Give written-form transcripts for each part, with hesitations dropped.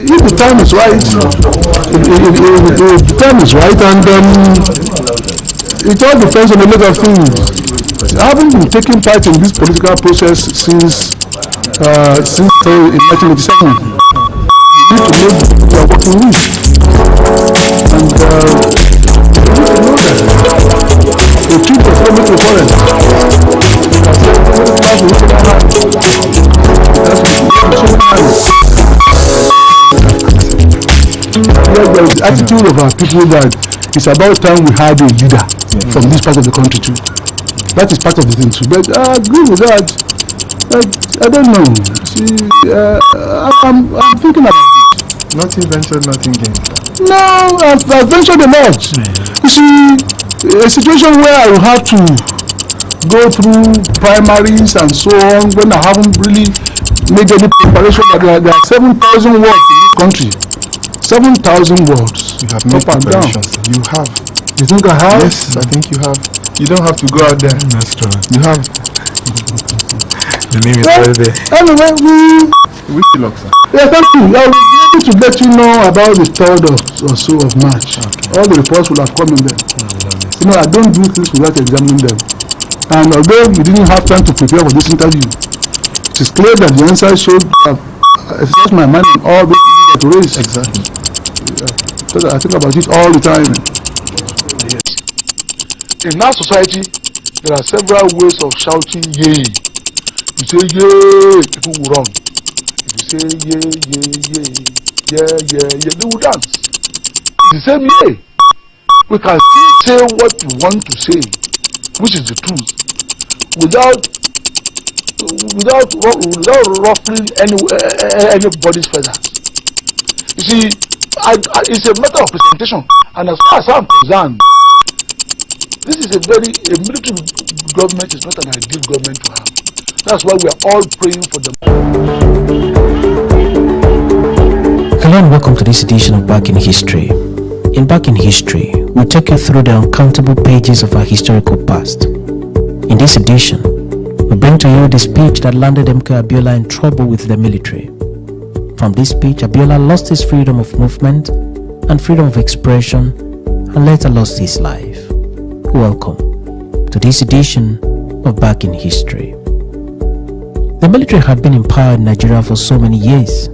if the time is right, if the time is right, and it all depends on a lot of things. I haven't been taking part in this political process since 1987. You need to know who you are working with, and you need to know that the truth does not make a foreign. There is the attitude of our people that it's about time we had a leader from this part of the country too. That is part of the thing too. But I agree with that. I don't know. See, I'm thinking about it. Nothing ventured, nothing gained. No, I've ventured a lot. You see, a situation where I will have to go through primaries and so on when I haven't really made any preparation. There are 7,000 words in this country. 7,000 words. You have made preparations. You have. You think I have? Yes, I think you have. You don't have to go out there. That's true. You have. The name is right there. Anyway, Wish you luck, sir. yeah, thank you. I will be able to let you know about the 3rd or so of March. Okay. All the reports will have come in there. You know, I don't do things without examining them. And although we didn't have time to prepare for this interview, it is clear that the answer showed expressed my mind on all those issues that you raised. Exactly. So I think about it all the time. Yes. In our society, there are several ways of shouting yay. You say yay, people will run. If you say yay, they will dance. It's the same yay. We can still say what we want to say, which is the truth, without ruffling anybody's feathers. You see, it's a matter of presentation, and as far as I'm concerned, this is a military government is not an ideal government to have. That's why we are all praying for them. Hello and welcome to this edition of Back in History. In Back in History, we'll take you through the uncountable pages of our historical past. In this edition, we bring to you the speech that landed MK Abiola in trouble with the military. From this speech, Abiola lost his freedom of movement and freedom of expression and later lost his life. Welcome to this edition of Back in History. The military had been in power in Nigeria for so many years,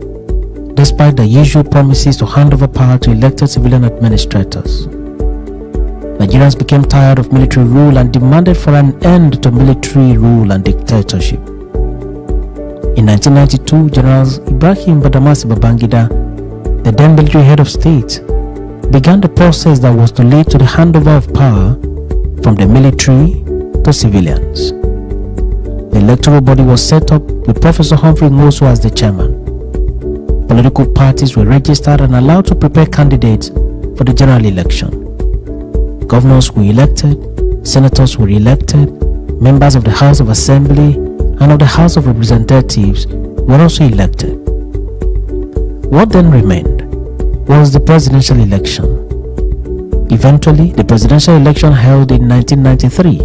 despite the usual promises to hand over power to elected civilian administrators. Nigerians became tired of military rule and demanded for an end to military rule and dictatorship. In 1992, General Ibrahim Badamasi Babangida, the then military head of state, began the process that was to lead to the handover of power from the military to civilians. The electoral body was set up with Professor Humphrey Nwosu as the chairman. Political parties were registered and allowed to prepare candidates for the general election. Governors were elected, senators were elected, members of the House of Assembly and of the House of Representatives were also elected. What then remained was the presidential election. Eventually, the presidential election held in 1993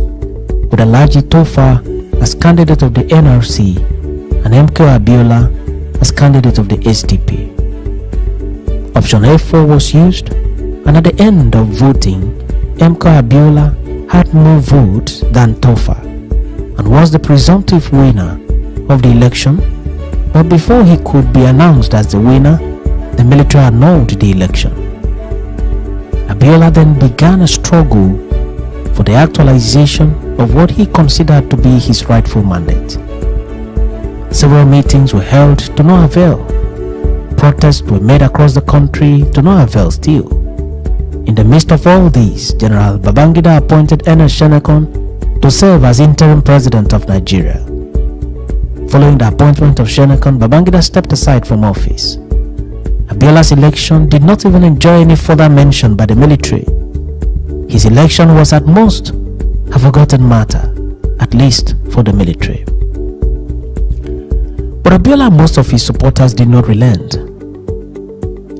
with Alhaji Tofa as candidate of the NRC and MK Abiola as candidate of the SDP. Option A4 was used, and at the end of voting, MK Abiola had more votes than Tofa and was the presumptive winner of the election. But before he could be announced as the winner, the military annulled the election. Abiola then began a struggle for the actualization of what he considered to be his rightful mandate. Several meetings were held to no avail. Protests were made across the country to no avail still. In the midst of all this, General Babangida appointed Ernest Shenekon to serve as interim president of Nigeria. Following the appointment of Shenekon, Babangida stepped aside from office. Abiola's election did not even enjoy any further mention by the military. His election was at most a forgotten matter, at least for the military. But Abiola and most of his supporters did not relent.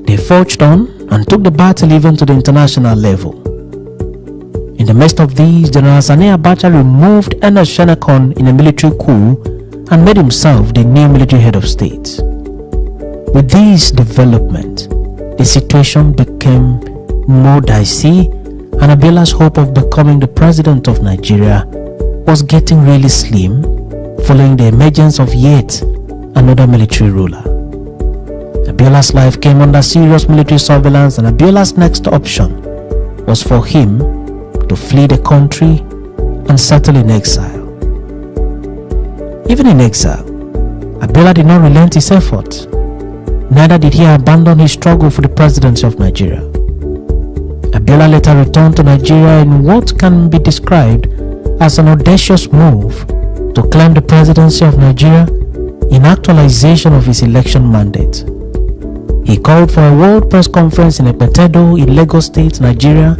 They forged on and took the battle even to the international level. In the midst of these, General Sani Abacha removed Ernest Shenekon in a military coup and made himself the new military head of state. With this development, the situation became more dicey, and Abiola's hope of becoming the president of Nigeria was getting really slim following the emergence of yet another military ruler. Abiola's life came under serious military surveillance, and Abiola's next option was for him to flee the country and settle in exile. Even in exile, Abiola did not relent his efforts. Neither did he abandon his struggle for the presidency of Nigeria. Abiola later returned to Nigeria in what can be described as an audacious move to claim the presidency of Nigeria in actualization of his election mandate. He called for a world press conference in Epetedo in Lagos State, Nigeria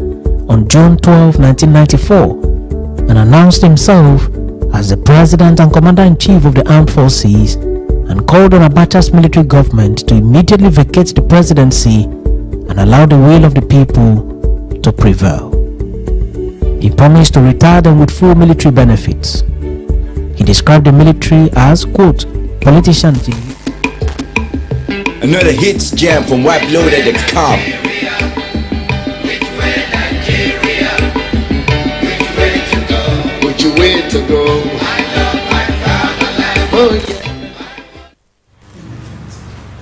on June 12, 1994 and announced himself as the President and Commander-in-Chief of the Armed Forces and called on Abacha's military government to immediately vacate the presidency and allow the will of the people to prevail. He promised to retire them with full military benefits. He described the military as, quote, politicians. Another hits jam from wipeloaded.com. Which way to go? Oh, yeah.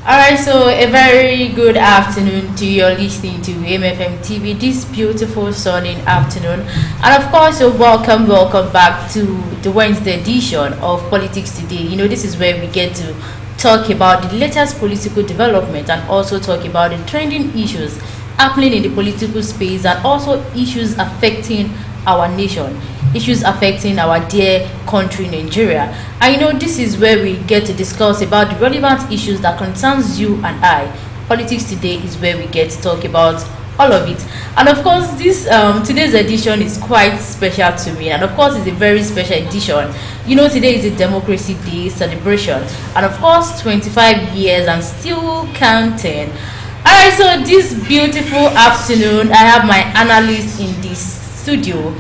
Alright, so a very good afternoon to you listening to MFM TV this beautiful sunny afternoon, and of course welcome back to the Wednesday edition of Politics Today. You know, this is where we get to talk about the latest political development and also talk about the trending issues happening in the political space and also issues affecting our nation, issues affecting our dear country Nigeria. And you know, this is where we get to discuss about the relevant issues that concerns you and I. Politics Today is where we get to talk about all of it. And of course, this today's edition is quite special to me, and of course it's a very special edition. You know, today is a Democracy Day celebration, and of course 25 years and still counting. Alright, so this beautiful afternoon I have my analysts in this studio.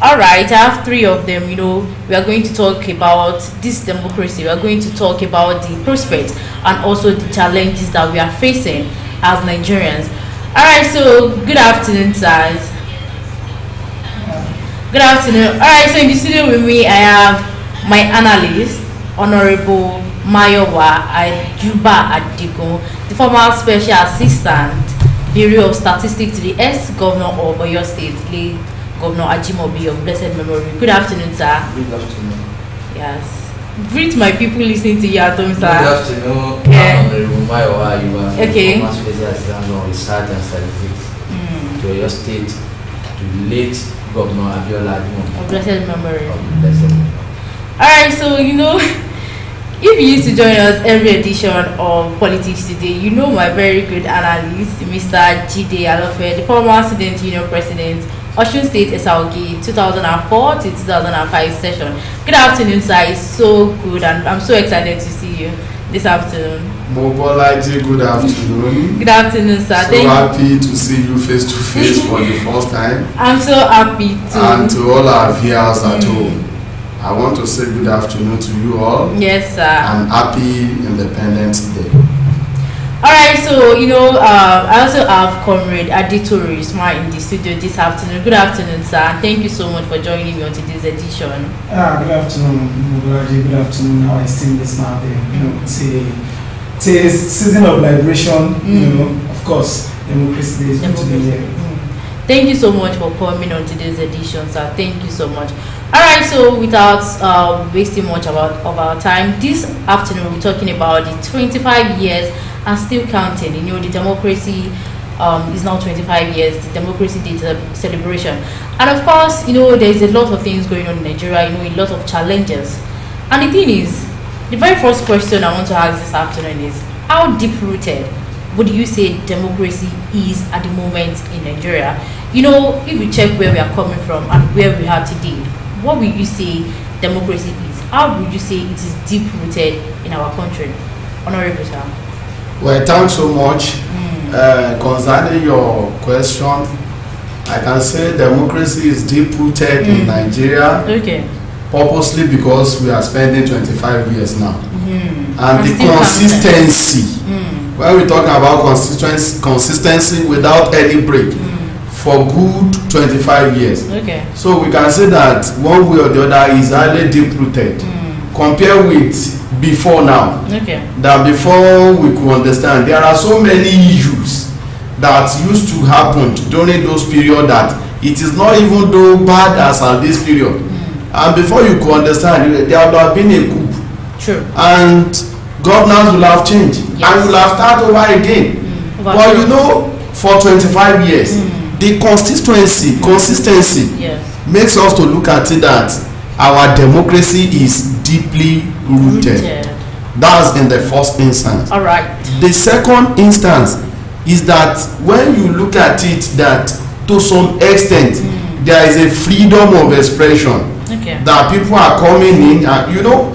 Alright, I have three of them. You know, we are going to talk about this democracy, we are going to talk about the prospects and also the challenges that we are facing as Nigerians. Alright, so good afternoon, sirs. Good afternoon. Alright, so in the studio with me I have my analyst, Honorable Mayowa Ajuba Adigun, the former Special Assistant Bureau of Statistics to the ex-Governor of Oyo State, late Governor Ajimobi of blessed memory. Good afternoon, sir. Good afternoon. Yes. Greet my people listening to you at home, sir. Good afternoon. Yeah. Honorable Mayowa, you are Okay. former Special Assistant of Research and Statistics to Oyo State, to late Governor Abiola Ajimobi Of blessed memory. of blessed memory. Alright, so you know, if you used to join us every edition of Politics Today, you know my very good analyst, Mr. Jide Alofe, the former Student Union President, Osun State SLG 2004 to 2005 session. Good afternoon, sir. It's so good, and I'm so excited to see you this afternoon. MOBOLAJI, good afternoon. Good afternoon, sir. So happy to see you face to face for the first time. I'm so happy to. And to all our viewers at home, I want to say good afternoon to you all. Yes, sir. And happy Independence Day. Alright, so you know, I also have Comrade Adituri Smart in the studio this afternoon. Good afternoon, sir. Thank you so much for joining me on today's edition. Good afternoon, MOBOLAJI. Good afternoon, our esteemed listener there. You know, it's a season of liberation. You know, of course, Democracy Day is going to be here. Thank you so much for coming on today's edition, sir. Thank you so much. Alright, so without wasting much of our time, this afternoon we're talking about the 25 years and still counting. You know, the democracy is now 25 years, the Democracy Day celebration. And of course, you know, there's a lot of things going on in Nigeria, you know, a lot of challenges. And the thing is, the very first question I want to ask this afternoon is, how deep-rooted would you say democracy is at the moment in Nigeria? You know, if we check where we are coming from and where we are today, what would you say democracy is? How would you say it is deep-rooted in our country? Honorable sir. Well, thanks so much. Concerning your question, I can say democracy is deep-rooted in Nigeria. Okay. Purposely because we are spending 25 years now. and the consistency. When we talk about consistency without any break for good 25 years. Okay. So we can say that one way or the other is highly deep rooted. Compare with before now. Okay. That before we could understand, there are so many issues that used to happen during those periods that it is not even though bad as at this period. And before you could understand, there would have been a coup. True. And governance will have changed. Yes. And will have started over again. But you know, for 25 years, the consistency yes. makes us to look at it that our democracy is deeply rooted. That's in the first instance. All right. The second instance is that when you look at it that to some extent there is a freedom of expression. Okay. That people are coming in and you know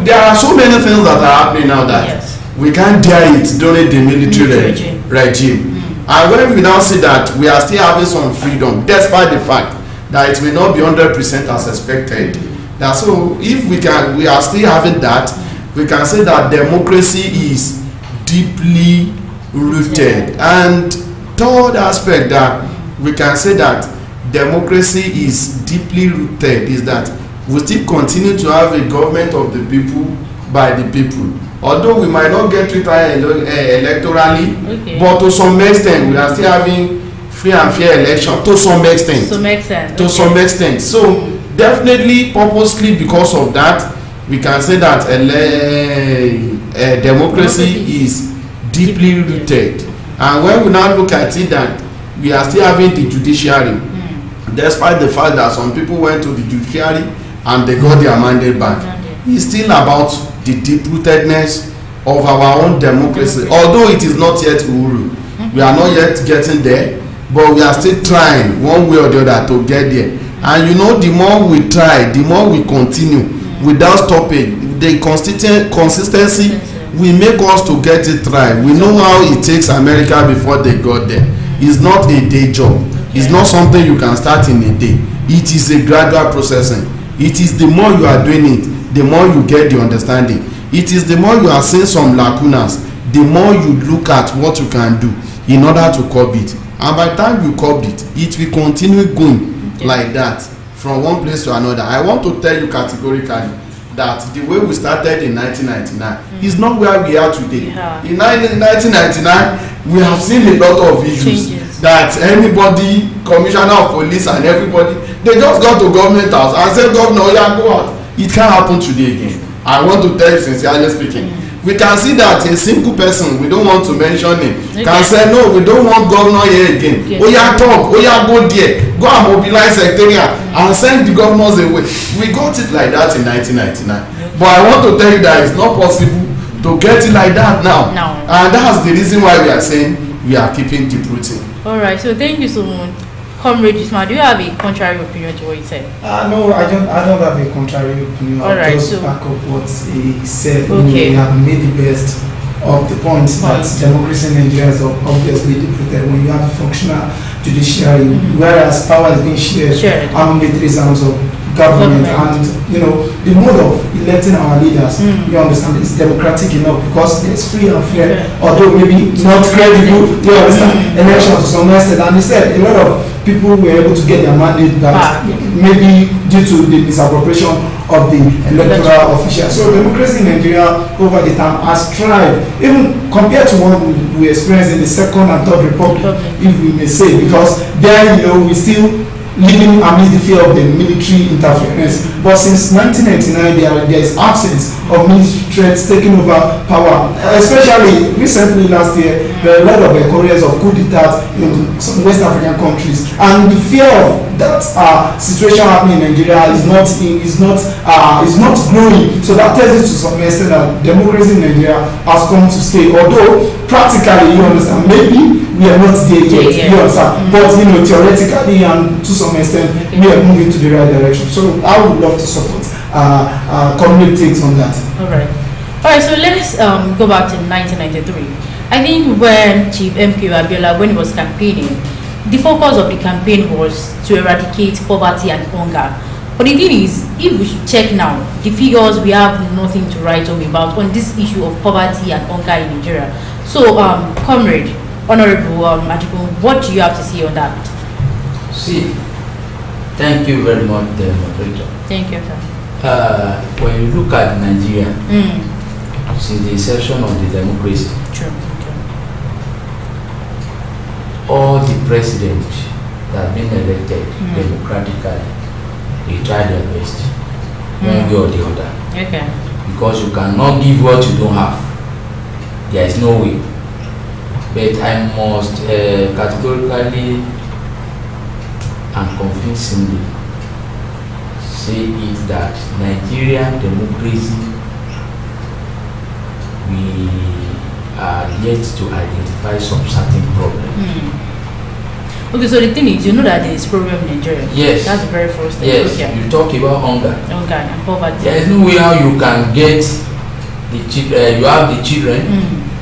there are so many things that are happening now that yes. we can't dare it during the military regime. And when we now see that we are still having some freedom despite the fact that it may not be 100% as expected. That so if we are still having that, we can say that democracy is deeply rooted. And third aspect that we can say that democracy is deeply rooted is that we still continue to have a government of the people by the people. Although we might not get it electorally, but to some extent we are still having free and fair election to some extent. To some extent. So definitely purposely because of that we can say that democracy is deeply rooted. And when we now look at it that we are still having the judiciary, despite the fact that some people went to the judiciary and they got their mandate back, it's still about the deep rootedness of our own democracy. Although it is not yet Uhuru, we are not yet getting there, but we are still trying one way or the other to get there. And you know, the more we try, the more we continue without stopping, the consistency will make us to get it right. We know how it takes America before they got there. It's not a day job. It's not something you can start in a day. It is a gradual processing. It is the more you are doing it, the more you get the understanding. It is the more you are seeing some lacunas, the more you look at what you can do in order to curb it. And by the time you curb it, it will continue going like that from one place to another. I want to tell you categorically that the way we started in 1999 is not where we are today. In 1999, we have seen a lot of issues that anybody, commissioner of police and everybody, they just got to government house and said, governor, yeah, go out. It can't happen today again. I want to tell you sincerely speaking. We can see that a single person, we don't want to mention him, can say, no, we don't want governor here again. Oh yeah, talk, oh yeah, go there, go and mobilize secretariat and send the governors away. We got it like that in 1999. But I want to tell you that it's not possible to get it like that now. And that's the reason why we are saying we are keeping deep rooting. Alright, so thank you so much. Comrade Ismail, do you have a contrary opinion to what he said? No, I don't have a contrary opinion. Alright, so back up what he said. Okay. We have made the best of the points that democracy in Nigeria is obviously defeated when you have a functional judiciary, whereas power is being shared among the three arms of government. And you know, the mode of electing our leaders, you understand, is democratic enough because it's free and fair, although maybe not credible, you understand, elections to some extent. And he said a lot of people were able to get their mandate back, maybe due to the misappropriation of the electoral officials. So democracy in Nigeria over the time has thrived, even compared to what we experienced in the second and third republic, if we may say, because there, you know, we still living amidst the fear of the military interference. But since 1999, there is absence of military threats taking over power. Especially recently last year, there are a lot of couriers of coup d'etat in some West African countries, and the fear of that situation happening in Nigeria is not growing. So that tells you to some extent that democracy in Nigeria has come to stay. Although practically, you understand, maybe we are not there yet, you understand, but you know, theoretically and to some extent, we are moving to the right direction. So I would love to support community takes on that. Alright, so let's go back to 1993. I think when Chief MK Abiola, when he was campaigning, the focus of the campaign was to eradicate poverty and hunger. But the thing is, if we should check now, the figures, we have nothing to write home about on this issue of poverty and hunger in Nigeria. So, Comrade, Honorable Majiko, what do you have to say on that? See, thank you very much, the moderator. Thank you, sir. When you look at Nigeria, since the inception of the democracy, True. all the presidents that have been elected democratically, they try their best, one way or the other. Okay. Because you cannot give what you don't have. There is no way. But I must categorically and convincingly say it that Nigerian democracy, we are yet to identify some certain problem. Okay, so the thing is, you know that there is problem in Nigeria. Yes. That's the very first thing. Yes. Okay. You talk about hunger. Hunger and poverty. There is no way how you can get the children. You have the children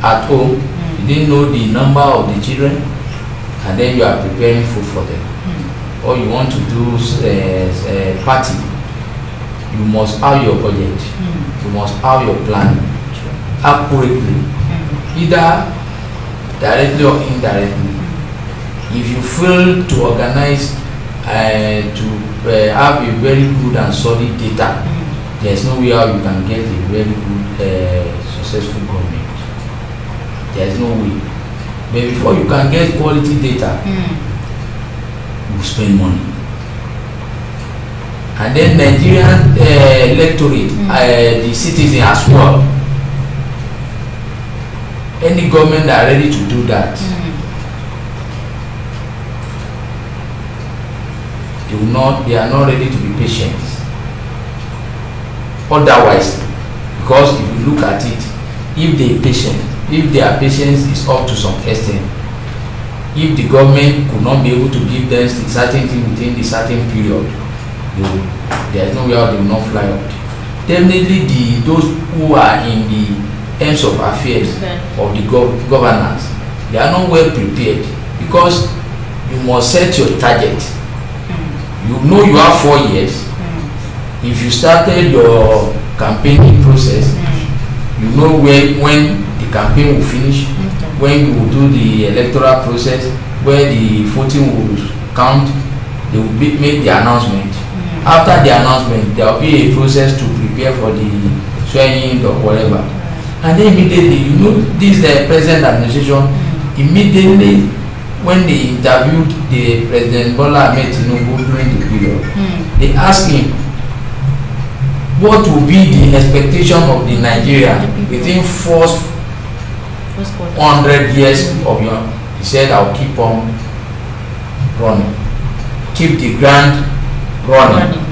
at home. You didn't know the number of the children, and then you are preparing food for them. Or you want to do a party. You must have your budget. You must have your planning accurately, either directly or indirectly. If you fail to organize to have a very good and solid data, there is no way how you can get a very good successful government. There is no way. But before you can get quality data, you spend money. And then Nigerian electorate, the citizen as well. Any government that are ready to do that, they are not ready to be patient. Otherwise, because if you look at it, if their patience is up to some extent, if the government could not be able to give them the certain thing within the certain period, there is no way how they will not fly out. Definitely those who are in the ends of affairs of the governance, they are not well prepared, because you must set your target. You know you have 4 years. If you started your campaigning process, you know when the campaign will finish, when you will do the electoral process, where the voting will count, they will make the announcement. After the announcement, there will be a process to prepare for the swearing or whatever. And then immediately, you know, this present administration, immediately when they interviewed the President Bola Ahmed Tinubu during the period, they asked him what will be the expectation of the Nigeria within first 100 years of your. He said, "I'll keep on running, keep the ground running."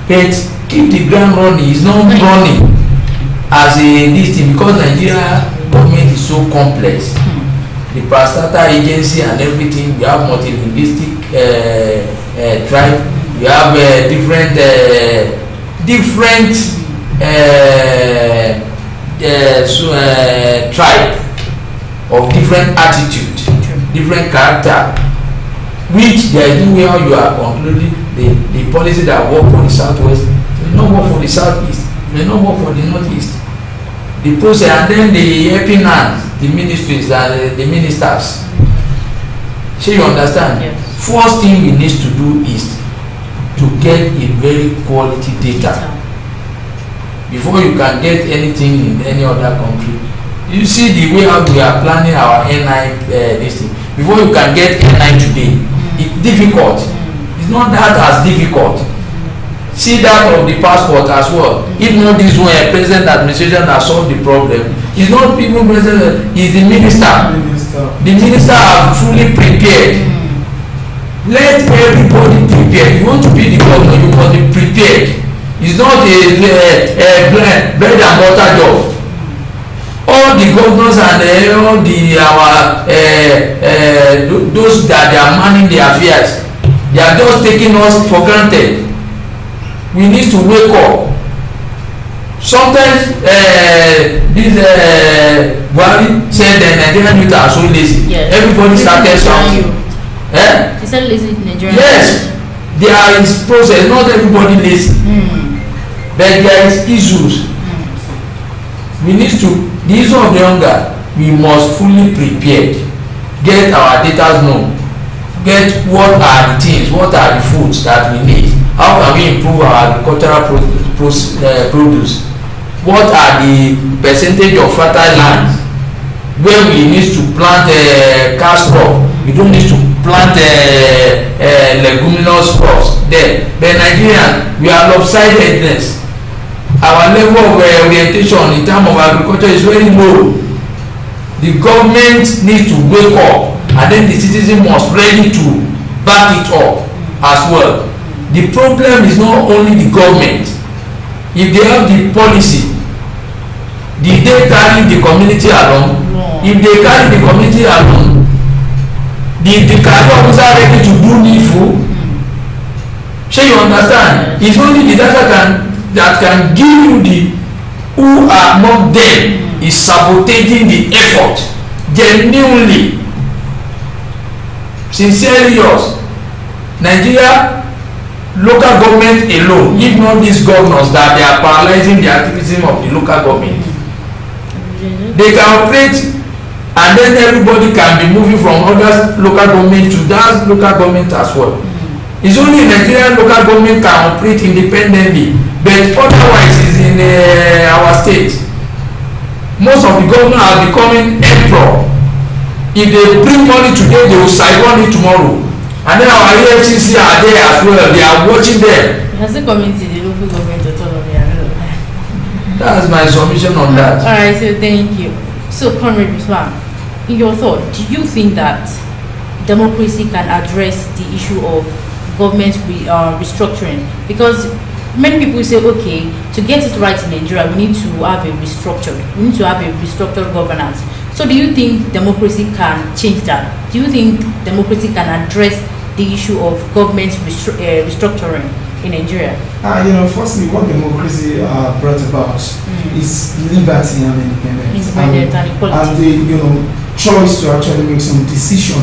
But keep the ground running is not running as a this thing, because Nigeria government is so complex. The parastatal agency and everything, we have multilinguistic tribe, we have different tribe of different attitude, different character, which there is no way how you are concluding the policy that work for the southwest may not work for the southeast, may not work for the northeast. The process, and then the helping hands, the ministries and the ministers. So you understand? Yes. First thing we need to do is to get a very quality data before you can get anything in any other country. You see the way how we are planning our NI this thing. Before you can get NI today, it's difficult. It's not that as difficult. See that of the passport as well. If not this one, a present administration has solved the problem. It's not even president, it's the minister. The minister are fully prepared. Let everybody prepare. If you want to be the governor, you must be prepared. It's not a bread and butter job. All the governors and all those that they are manning the affairs, they are just taking us for granted. We need to wake up. Sometimes this Buhari said the Nigerian youth are so lazy. Yes. Everybody started shouting. He said lazy Nigerian. Yes, there is process, not everybody lazy. But there is issues. We need to, the issue of the hunger, we must fully prepare, get our data known, get what are the things, what are the foods that we need, how can we improve our agricultural produce, what are the percentage of fertile lands where we need to plant cash crop, we don't need to plant leguminous crops there. But Nigerians, we are lopsidedness. Our level of orientation in terms of agriculture is very low. The government needs to wake up, and then the citizen must ready to back it up as well. The problem is not only the government. If they have the policy, did they carry the community along? If they carry the community along, did the career officer ready to do needful? Shall you understand? It's only the data that can give you the who are not them is sabotaging the effort genuinely. Sincerely yours. Nigeria local government alone, if not these governors that they are paralyzing the activism of the local government, they can operate, and then everybody can be moving from other local government to that local government as well. It's only Nigerian local government can operate independently, but otherwise it's in our state. Most of the governors are becoming emperor. If they bring money today, they will siphon it tomorrow. And then our EFCC are there as well. They are watching them. Has it come into the local government autonomy? That's my submission on that. All right, so thank you. So, Comrade Usman, in your thought, do you think that democracy can address the issue of government restructuring? Because many people say, okay, to get it right in Nigeria, we need to have a restructured. We need to have a restructured governance. So, do you think democracy can change that? Do you think democracy can address the issue of government restructuring in Nigeria? Firstly, what democracy brought about is liberty and independence. And the choice to actually make some decision.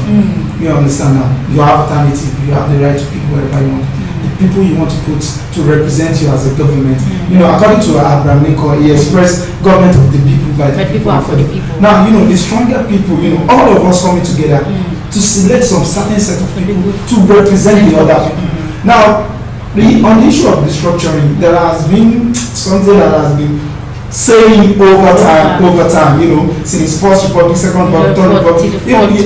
You understand now? You have alternative. You have the right to pick wherever you want. The people you want to put to represent you as a government. According to Abraham Lincoln, he expressed government of the people by the people and for the people. Now, the stronger people, all of us coming together to select some certain set of people to represent the other people. Now, on the issue of restructuring, there has been something that has been saying over time, since First Republic, Second Republic, Third Republic.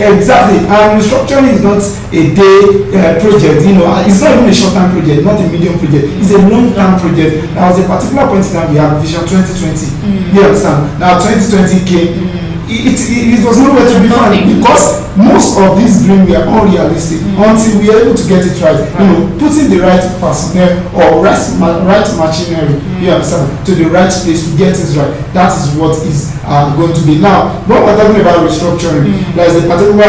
Exactly. And restructuring is not a day project, it's not even a short-term project, not a medium project, it's a long-term project. There was a particular point in time we have Vision 2020. You understand? Now 2020 came. It was nowhere to be found because most of these dreams were unrealistic until we are able to get it right. Putting the right personnel or right machinery, you understand, to the right place to get it right. That is what is going to be. Now, when we're talking about restructuring, there is a particular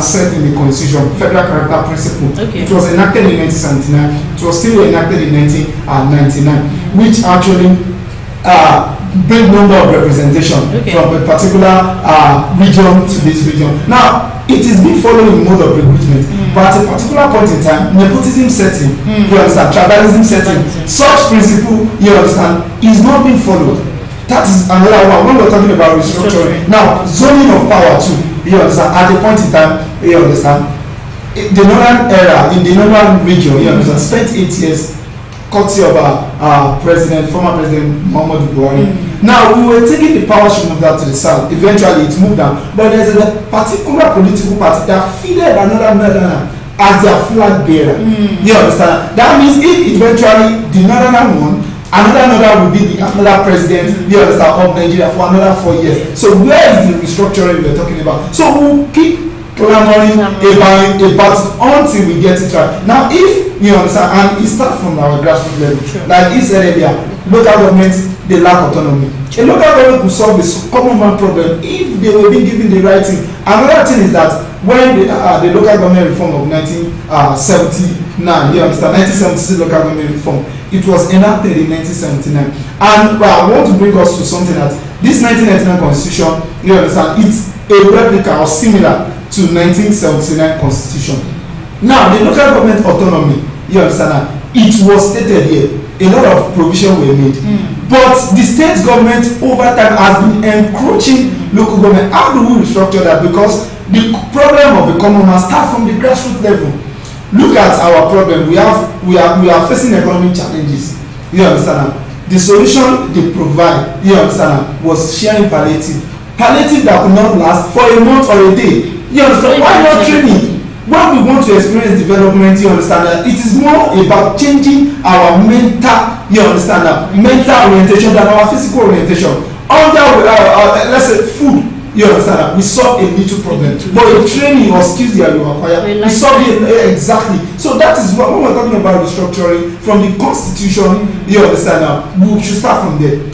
set in the Constitution, Federal Character Principle. It was enacted in 1979. It was still enacted in 1999, which actually big number of representation from a particular region to this region. Now, it is being followed in mode of recruitment, but at a particular point in time, nepotism setting, you understand, tribalism setting, such principle, you understand, is not being followed. That is another one. When we're talking about restructuring, now, zoning of power too, you understand, at a point in time, you understand, the northern era, in the northern region, you understand, spent 8 years courtesy of our former president Muhammadu Buhari. Now, we were taking the power stream of that to the south. Eventually, it moved down. But there's a particular political party that fielded another northerner as their flag bearer. You understand? That means if eventually the northerner won, another will be another president, you understand, of Nigeria for another 4 years. So where is the restructuring we're talking about? So we'll keep clamoring about until we get it right. Now, if you understand, and it starts from our grassroots level, like he said earlier, local governments, they lack autonomy. A local government could solve this common man problem if they were being given the right thing. Another thing is that when the local government reform of 1979, you understand, 1976 local government reform, it was enacted in 1979. And I want to bring us to something that this 1999 constitution, you understand, it's a replica or similar to 1979 constitution. Now, the local government autonomy, You understand? It was stated here, a lot of provision were made. But the state government over time has been encroaching local government. How do we restructure that? Because the problem of the common man starts from the grassroots level. Look at our problem. We are facing economic challenges. You understand? The solution they provide, you understand, was sharing palliative. Palliative that could not last for a month or a day. You understand? Why not training? When we want to experience development, you understand that it is more about changing our mental, you understand that, mental orientation than our physical orientation. Under let's say food, you understand that, we solve a little problem, but the training or skills that you acquire, we solve it exactly. So that is what, when we're talking about restructuring from the constitution, you understand that, we should start from there.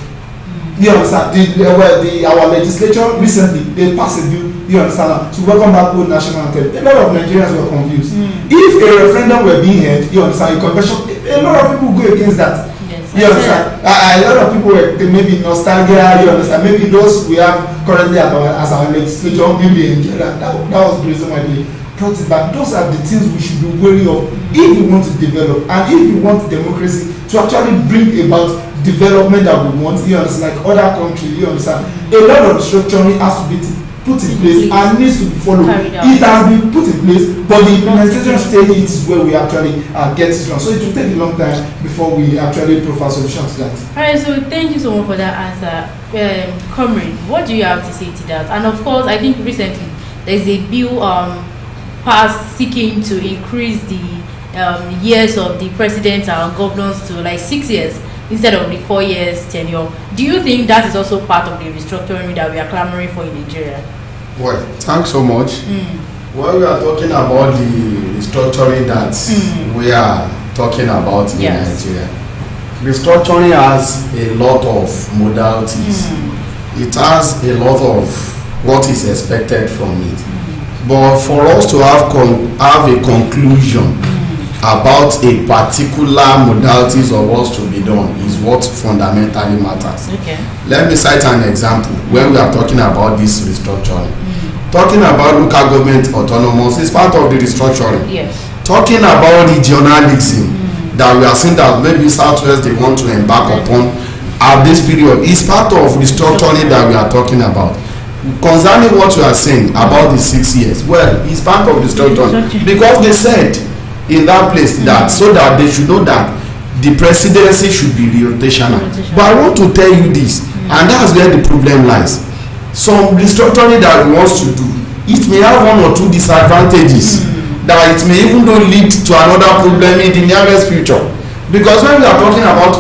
You understand? Our legislature recently, they passed a bill, you understand, to welcome back old national anthem. A lot of Nigerians were confused. If a referendum were being held, you understand, a convention, a lot of people go against that. Yes, you understand? A lot of people were maybe nostalgia, you understand, maybe those we have currently as our legislature, maybe enjoy that. That was the reason why they brought it back. Those are the things we should be wary of if we want to develop and if we want democracy to actually bring about development that we want, you understand, like other countries, you understand. A lot of restructuring has to be put in place and needs to be followed. It has been put in place, but the implementation stage is where we actually get it wrong. So it will take a long time before we actually provide solutions to that. Alright, so thank you so much for that answer. Comrade, what do you have to say to that? And of course, I think recently there's a bill passed seeking to increase the years of the president and governors to like 6 years instead of the 4 years tenure. Do you think that is also part of the restructuring that we are clamoring for in Nigeria? Well, thanks so much. When we are talking about the restructuring that we are talking about in Nigeria, restructuring has a lot of modalities. It has a lot of what is expected from it. But for us to have a conclusion about a particular modalities of what's to be done is what fundamentally matters. Okay. Let me cite an example when we are talking about this restructuring. Talking about local government autonomous is part of the restructuring. Yes. Talking about regionalism that we are seeing that maybe Southwest they want to embark upon at this period is part of restructuring that we are talking about. Concerning what you are saying about the 6 years, well, it's part of restructuring because they said in that place that so that they should know that the presidency should be rotational. But I want to tell you this, and that's where the problem lies. Some restructuring that we want to do, it may have one or two disadvantages that it may even though lead to another problem in the nearest future. Because when we are talking about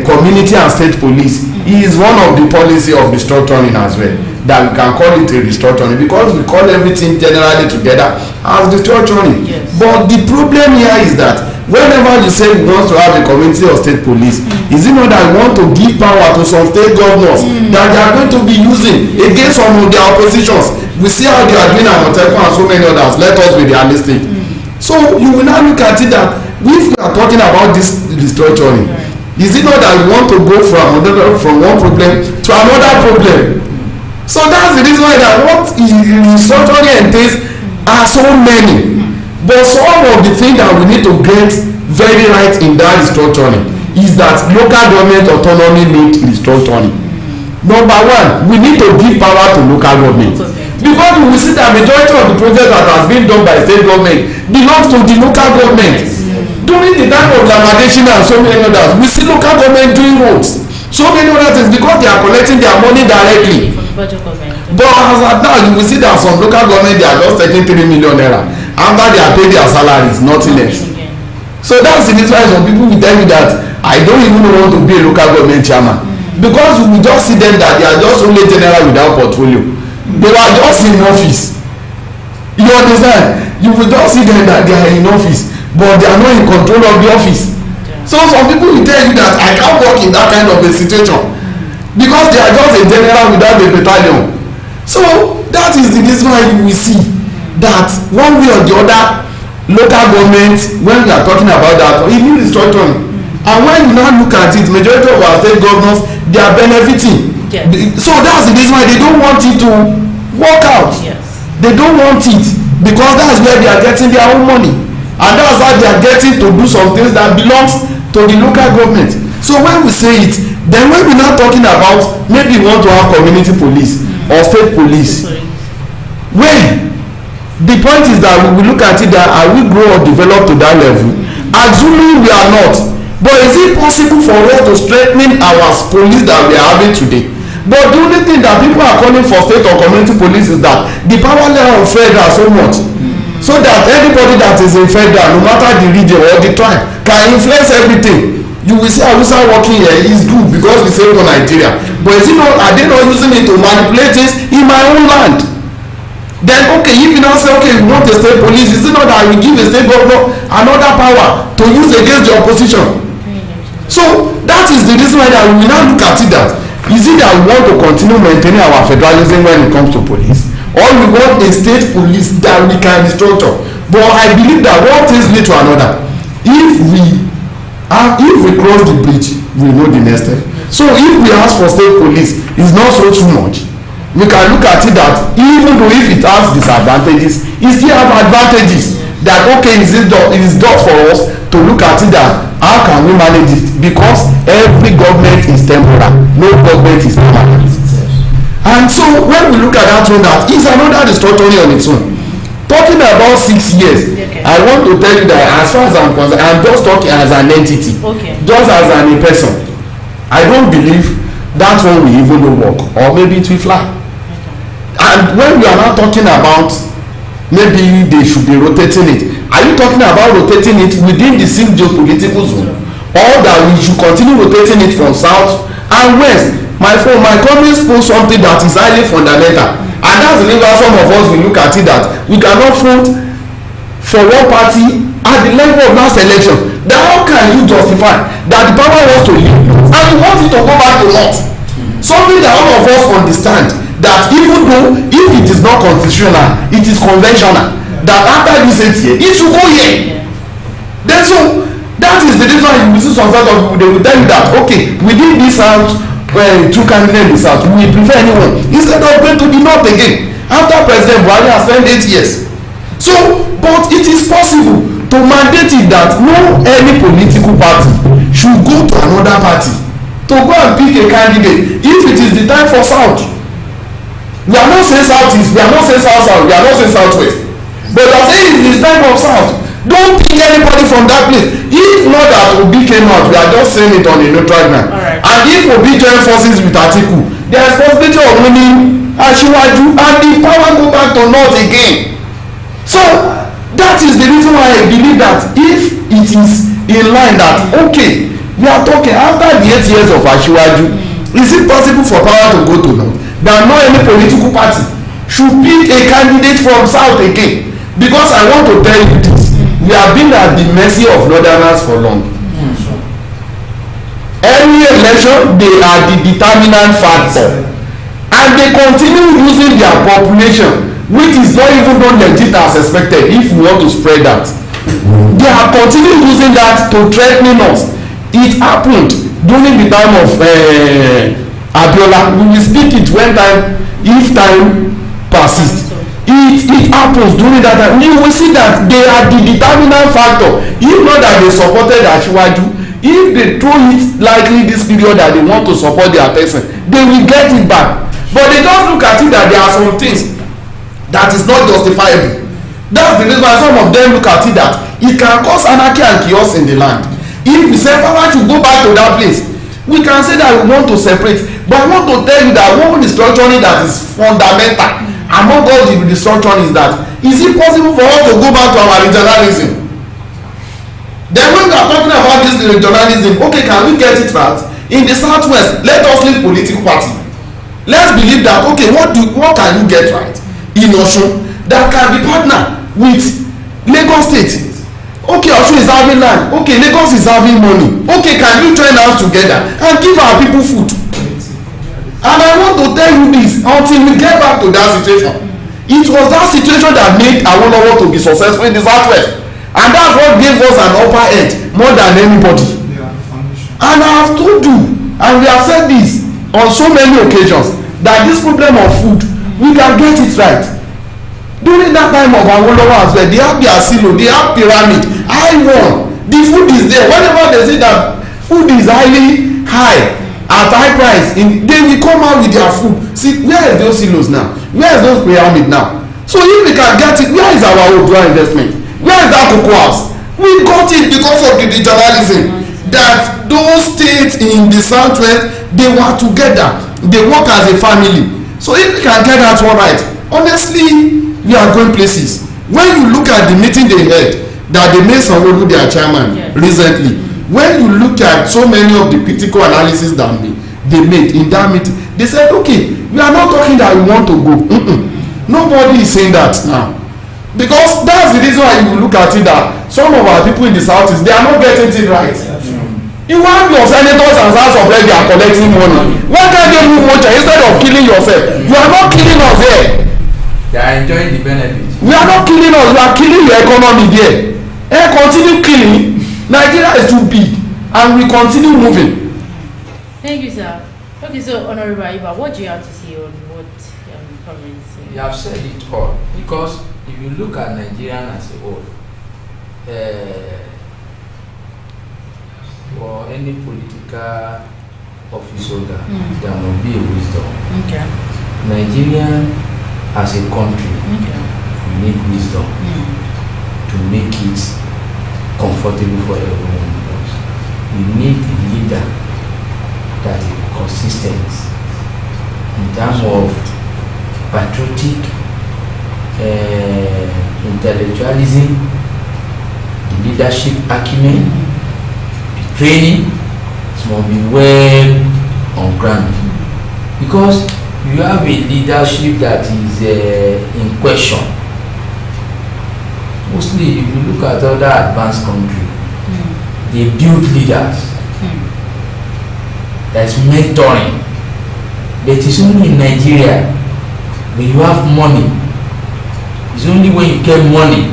community and state police, is one of the policy of restructuring as well. That we can call it a restructuring because we call everything generally together as restructuring. Yes. But the problem here is that whenever you say we want to have a community or state police, is it not that we want to give power to some state governors that they are going to be using against some of their oppositions? We see how they are doing at Moteco and so many others. Let us be realistic. So you will now look at it that if we are talking about this restructuring, is it not that we want to go from one problem to another problem? So that's the reason why that what restructuring entails are so many. But some of the things that we need to get very right in that restructuring is that local government autonomy needs restructuring. Number one, we need to give power to local government. Because we will see that majority of the project that has been done by state government belongs to the local government. During the time of Lamadation and so many others, we see local government doing roads. So many other things because they are collecting their money directly. But as at now, you will see that some local government they are just taking 3 million naira after they are paid their salaries, nothing else. So that's the reason why some people will tell you that I don't even want to be a local government chairman because you will just see them that they are just only general without portfolio. They were just in office. You understand? You will just see them that they are in office, but they are not in control of the office. So some people will tell you that I can't work in that kind of a situation because they are just a general without a battalion. So that is the reason why you will see that one way or the other local government, when we are talking about that, it needs restructuring. And when you now look at it, majority of our state governors, they are benefiting. Yes. So that's the reason why they don't want it to work out. Yes. They don't want it because that's where they are getting their own money. and that's how they are getting to do some things that belongs to the local government. So when we say it, then when we now talking about maybe we want to have community police or state police, when the point is that we will look at it that are we grow or develop to that level? Assuming we are not, but is it possible for us to strengthen our police that we are having today? But the only thing that people are calling for state or community police is that the power level of federal so much, so that anybody that is in federal, no matter the region or the tribe, can influence everything. You will see Hausa working here is good because we say for Nigeria, but is it not, are they not using it to manipulate things in my own land? Then okay, if you now say okay, we want a state police, is it not that we give a state governor another power to use against the opposition? So that is the reason why that we now look at it, that is it that we want to continue maintaining our federalism when it comes to police, or we want a state police that we can restructure? But I believe that one thing lead to another. If we cross the bridge, we know the next step. So if we ask for state police, it's not so too much. We can look at it that even though if it has disadvantages, it still have advantages. That okay, it is done for us to look at it that how can we manage it, because every government is temporal, no government is permanent. And so when we look at that one, that is another restructuring on its own. Talking about 6 years, okay. I want to tell you that as far as I'm concerned, I'm just talking as an entity, okay. Just as a person. I don't believe that one will even work, or maybe it will fly. Okay. And when we are now talking about maybe they should be rotating it, are you talking about rotating it within the same geopolitical zone, or that we should continue rotating it from south and west? My colleagues post something that is highly fundamental. And that's the reason why some of us will look at it that we cannot vote for one party at the level of last election. Then how can you justify that the power wants to leave and you want it to go back to north? Something that all of us understand, that even though if it is not constitutional, it is conventional, that after this 8 years, it should go here. Then so that is the reason why you will see some sort of, they will tell you that okay, within this house, two candidates in the south, we prefer anyone instead of going to the north again after President Buhari has spent 8 years. So, but it is possible to mandate it that no any political party should go to another party to go and pick a candidate if it is the time for south. We are not saying southeast, we are not saying south, we are not saying southwest, but we are saying it is time of south. Don't pick anybody from that place. If not that Obi came out, we are just saying it on a neutral ground. Right. And if Obi join forces with Atiku, the responsibility of winning Asiwaju and the power go back to north again. So that is the reason why I believe that if it is in line that okay, we are talking after the 8 years of Asiwaju, is it possible for power to go to north? That no any political party should pick a candidate from south again, because I want to tell you this. We have been at the mercy of northerners for long. Every election, they are the determinant factor, and they continue using their population, which is not even done legit as expected. If we want to spread that, they have continued using that to threaten us. It happened during the time of Abiola. We will speak it when time, if time persists. It happens during that time. You will see that they are the determinant factor. If not that they supported Asiwaju, if they throw it likely this period that they want to support their person, they will get it back. But they just look at it that there are some things that is not justifiable. That's the reason why some of them look at it that it can cause anarchy and chaos in the land. If we say power should go back to that place, we can say that we want to separate. But I want to tell you that one restructuring that is fundamental among all the restructuring is that, is it possible for us to go back to our regionalism? Then when we are talking about this regionalism, okay, can we get it right? In the southwest, let us leave political party. Let's believe that okay, what can you get right in Osun that can be partner with Lagos State? Okay, Osun is having land, okay, Lagos is having money, okay, can you join us together and give our people food? And I want to tell you this, until we get back to that situation, it was that situation that made Awolowo to be successful in the southwest, and that's what gave us an upper edge more than anybody. And I have told you, and we have said this on so many occasions, that this problem of food, we can get it right. During that time of Awolowo as well, they have their silo, they have pyramid, high one. The food is there. Whenever they say that food is highly high, at high price, they will come out with their food. See, where is those silos now? Where is those pyramid now? So if we can get it, where is our Odua investment? Where is that cocoa house? We got it because of the regionalism. That those states in the southwest, they work together. They work as a family. So if we can get that one right, honestly, we are going places. When you look at the meeting they had, that they made Sanwo-Olu their chairman recently, when you look at so many of the critical analysis that they made in that meeting, they said, okay, we are not talking that we want to go. Nobody is saying that now. Because that's the reason why you look at it that some of our people in the southeast, they are not getting it right. You have your senators and house of rep, they are collecting money. Why can't they move water instead of killing yourself? You are not killing us there. They are enjoying the benefits. We are not killing us, we are killing your economy there. And continue killing. Nigeria is too big and we continue moving. Thank you, sir. Okay, so Honorable Iba, what do you have to say on what comments? You have said it all, because if you look at Nigerian as a whole, for any political office holder, there must be a wisdom. Okay. Nigeria as a country, we need wisdom to make it comfortable for everyone. We need a leader that is consistent in terms of patriotic intellectualism, the leadership acumen, the training. It must be well on ground, because you have a leadership that is in question. Mostly, if you look at other advanced countries, they build leaders. There's mentoring. But it's only in Nigeria when you have money. It's only when you get money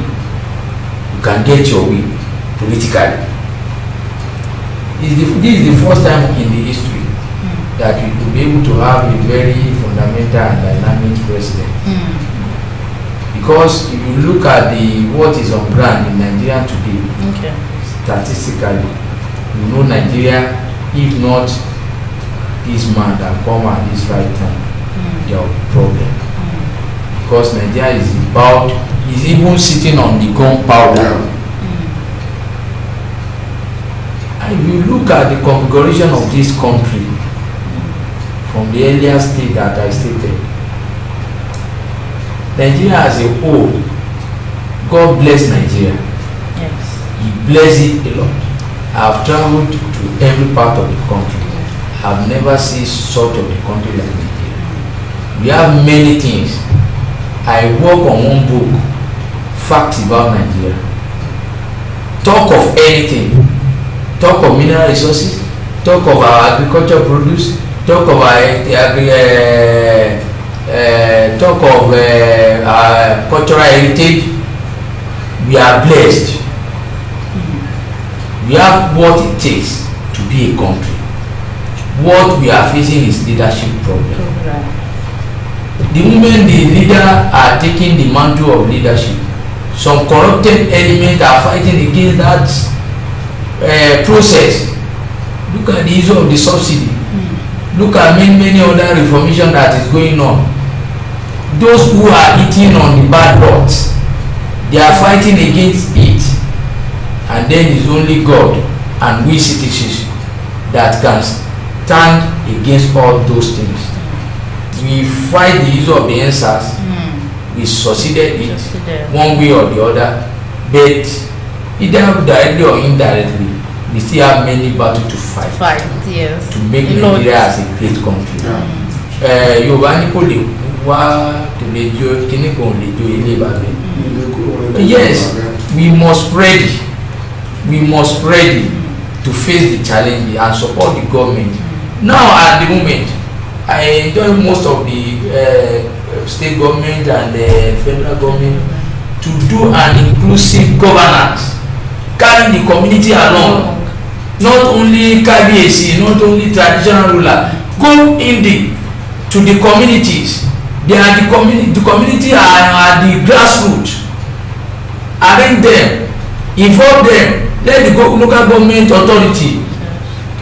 you can get your way politically. This is the first time in the history that we could be able to have a very fundamental and dynamic president. Because if you look at what is on ground in Nigeria today, statistically, you know Nigeria, if not this man that come at this right time, there will be problem. Because Nigeria is even sitting on the gunpowder. And if you look at the configuration of this country from the earlier state that I stated, Nigeria as a whole, God bless Nigeria. Yes. He bless it a lot. I have traveled to every part of the country. I have never seen sort of the country like Nigeria. We have many things. I work on one book, Facts About Nigeria. Talk of anything. Talk of mineral resources. Talk of our agriculture produce. Talk of our talk of our cultural heritage. We are blessed. We have what it takes to be a country. What we are facing is leadership problem. The moment the leader are taking the mantle of leadership, some corrupted elements are fighting against that process. Look at the issue of the subsidy. Look at many other reformation that is going on. Those who are eating on the bad rods, they are fighting against it. And then it's only God and we citizens that can stand against all those things. We fight the issue of the answers. We succeeded it one way or the other. But either directly or indirectly, we still have many battles to fight. Yes. To make Nigeria as a great country. Yorùbá ní kò lè wá tó lè jó kíní kan lè jó ilé ìbàdàn. Yes, we must ready. We must ready to face the challenge and support the government. Now at the moment, I enjoy most of the state government and the federal government to do an inclusive governance, carrying the community along. Not only KBAC, not only traditional ruler, go in to the communities They are the community are the grassroots. Arrange them, involve them, let the local government authority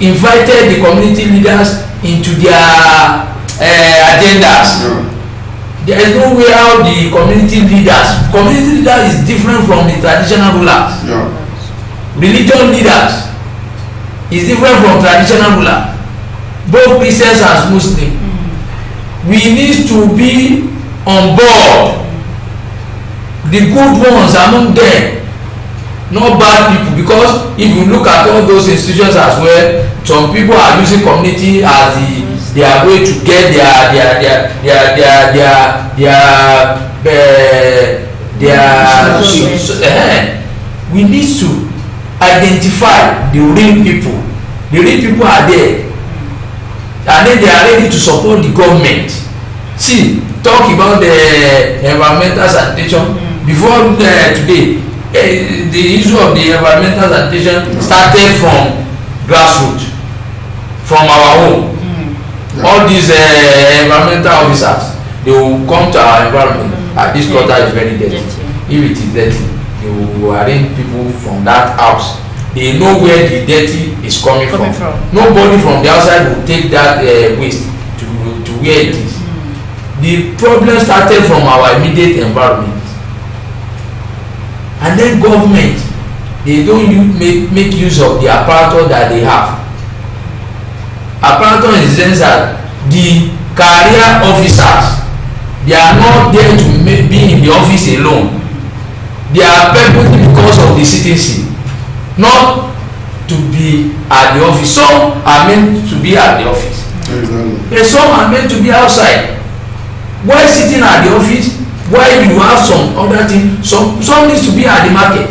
invited the community leaders into their agendas. There is no way how the community leader is different from the traditional rulers. Religion leaders is different from traditional rulers, both Christians as Muslims. We need to be on board, the good ones among them, not bad people, because if you look at all those institutions as well, some people are using community as their way to get we need to identify the real people. The real people are there, and then they are ready to support the government. See, talk about the environmental sanitation. Before today, the issue of the environmental sanitation started from grassroots, from our home. All these environmental officers, they will come to our environment. This gutter is very dirty. If it is dirty, they will arrange people from that house. They know where the dirty is coming from. Nobody from the outside will take that waste to where it is. The problem started from our immediate environment. And then government, they don't make use of the apparatus that they have. Apparatus in the sense that the career officers, they are not there to be in the office alone. They are purposely because of the citizenship, not to be at the office. Some are meant to be at the office, and some are meant to be outside. While sitting at the office, while you have some other things, some needs to be at the market.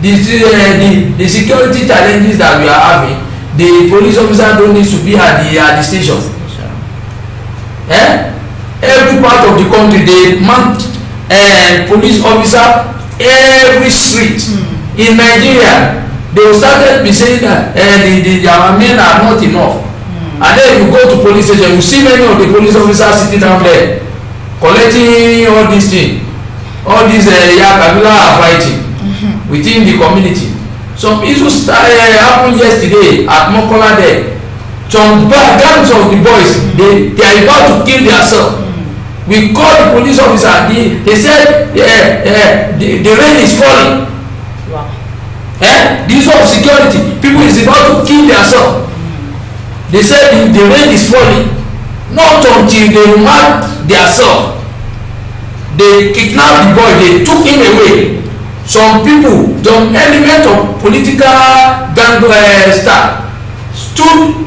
The security challenges that we are having, the police officer don't need to be at the station. Every part of the country, they mount police officer every street. In Nigeria, they will start be saying that our men are not enough. And then you go to police station, you see many of the police officers sitting down there collecting all these things. All these Yakabila are fighting within the community. Some issues happened yesterday at Mokola there. Some gangs of the boys, they are about to kill themselves. We called the police officer. They said the rain is falling. Wow. The issue of security, people is about to kill themselves. They said the rain is falling. Not until they mark themselves. They kidnapped the boy. They took him away. Some people, some element of political gang staff stood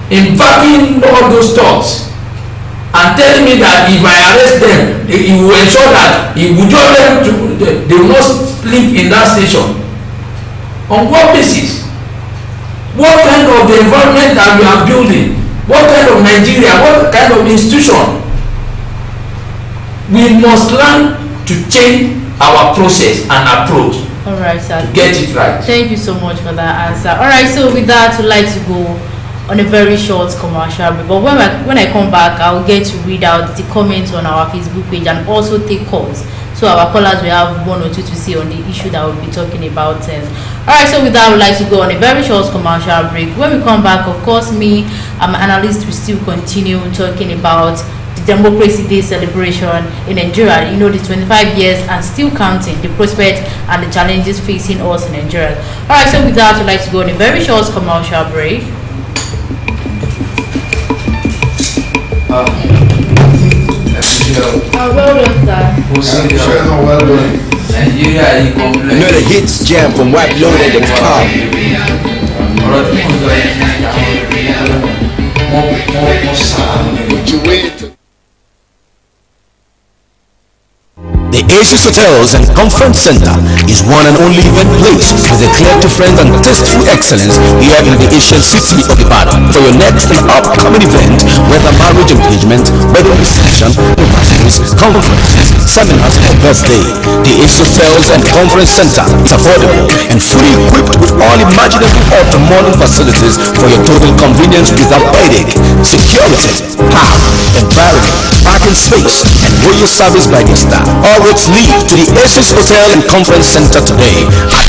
in backing all those thoughts and telling me that if I arrest them, he will ensure that he will join them to, they will not sleep in that station. On what basis? What kind of the environment that we are building? What kind of Nigeria? What kind of institution? We must learn to change our process and approach. All right, sir. To get it right. Thank you so much for that answer. All right, so with that, we'd like to go on a very short commercial break. But when I come back, I'll get to read out the comments on our Facebook page and also take calls. So our callers will have one or two to say on the issue that we'll be talking about. Alright, so with that, we'd like to go on a very short commercial break. When we come back, of course, me, I'm an analyst, will still continue talking about the Democracy Day celebration in Nigeria. You know, the 25 years and still counting, the prospects and the challenges facing us in Nigeria. Alright, so with that, we'd like to go on a very short commercial break. Well done, sir. Well done. Nigeria, another hits jam from WhiteLoaded.com. What you wait? The Asus Hotels and Conference Center is one and only event place with a clear difference and tasteful excellence here in the Asian city of Ibadan. For your next and upcoming event, whether marriage engagement, wedding reception, anniversaries, conferences, seminars, or birthday, the Asus Hotels and Conference Center is affordable and fully equipped with all imaginable modern facilities for your total convenience without headache. Security, power, environment, parking parking space, and royal service by the star. All roads lead to the Aces Hotel and Conference Center today at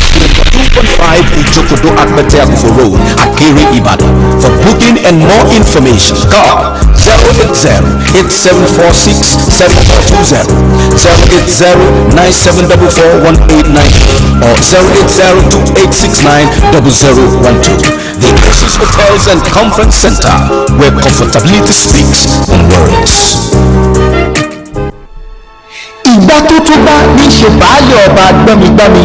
2.5 Ijokodo Akbete Akufo Road, Akere, Ibadan. For booking and more information, call 080-8746-7420, 080-9744-1898, or 080-2869-0012. The Aces Hotels and Conference Center, where comfortability speaks in words. Ìgbà tó tó bá ní ṣe baálé ọba gbọ́migbọ́mi,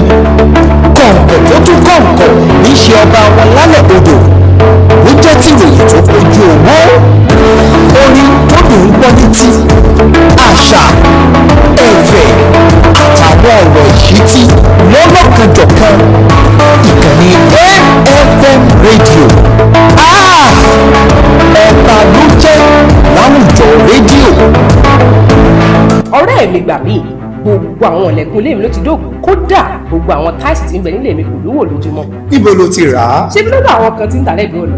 kọ̀ǹkọ̀ tó tún kọ̀ǹkọ̀ ní ṣe ọba wọn lálẹ́ odò. Ó jẹ́ tìròyìn tó kojú owó, orin tó dùn ún gbọ́ títí, àṣà, ẹ̀fẹ̀ àtàwọn ọ̀rọ̀ ìṣítí lọ́lọ́kanjọ̀kan. Ìkànnì AFM rédíò. Ọba ló jẹ́ láwùjọ rédíò. Ọ̀rẹ́ mi gbà mí, gbogbo àwọn ọ̀lẹ̀kùn ilé mi ló ti dógùn, kódà gbogbo àwọn táìsì tí ń bẹ nílé mi kò lówó lójúmọ́. Ibo lo ti rà á? Ṣé bí lọ́dọ̀ àwọn kan tí ń tà lẹ́gbẹ̀ẹ́ ọ̀nà?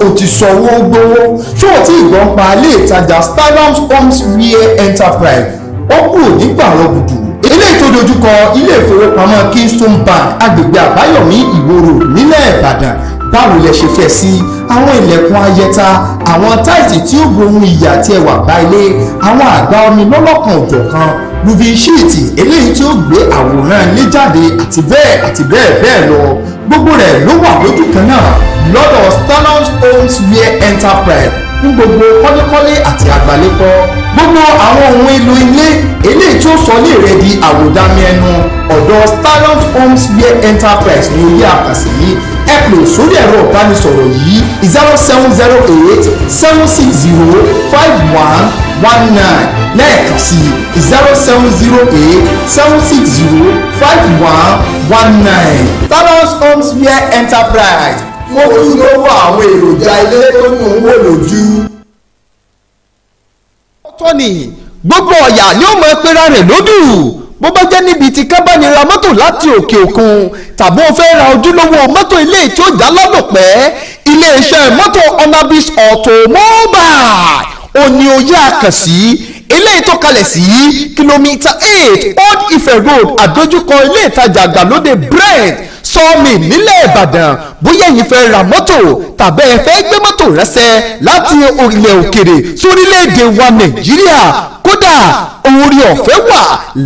O ti sanwó gbowó. Ṣé o ti gbọ́n pa ilé ìtajà Starlam's Homes Wear Enterprise? Ó kúrò nígbà rọ̀gùdù. Eléyìí tó dojúkọ ilé ìfowópamọ́ Kingston Bank agbègbè Àbáyọ̀mí Ìwòrò nílẹ̀ Ìbàdàn. Báwo lẹ ṣe fẹ́ sí àwọn ilẹ̀kùn ayẹta, àwọn táìsì tí ó gbohun iyì àti ẹwà bá ilé, àwọn àgbá omi lọ́lọ́kan òjọ̀kan, roofing sheet eléyìí tí ó gbé àwòrán ilé jáde àti bẹ́ẹ̀ lọ. Gbogbo rẹ̀ ló wà lójú kan náà lọ́dọ̀ Starlam's Homes Wear Enterprise fún gbogbo kọ́lékọ́lé àti àgbálẹ́kọ́. Gbogbo àwọn ohun èlò ilé eléyìí tí ó sọ ilé rẹ̀ di àwòdámi ẹnu ọ̀dọ̀ Starlam's Homes Wear Enterprise ní oyè àkàsí yìí. Ẹ pè sórí ẹ̀rọ ìbánisọ̀rọ̀ yìí 0708-760-5119 lẹ́ẹ̀kan sí 0708-760-5119. Starlam's Homes Wear Enterprise fún ojúlówó àwọn èròjà ilé tó ní òun wò lójú. Tọ́ni gbogbo ọ̀yà ni ó mọ ẹpẹ́ra rẹ̀ lódù bó bá jẹ́ níbi tí kábánira mọ́tò láti òkè òkun tàbí ó fẹ́ ra ojúlówó mọ́tò ilé tí ó já lọ́dọ̀pẹ́ iléeṣẹ́ mọ́tò Onabis Automobile òní oyè àkànṣí eléyìí tó kalẹ̀ sí kìlómítà 8 Old Ife Road àdójúkọ ilé ìtajà àgbàlódé Brent sọ́ọ̀mì nílẹ̀ Ìbàdàn. Bóyá ẹ̀yin fẹ́ ra mọ́tò tàbí ẹ fẹ́ gbé mọ́tò rẹ́sẹ̀ láti ilẹ̀ òkèrè sórílẹ̀-èdè wa Nàìjíríà, kódà orí ọ̀fẹ́ wà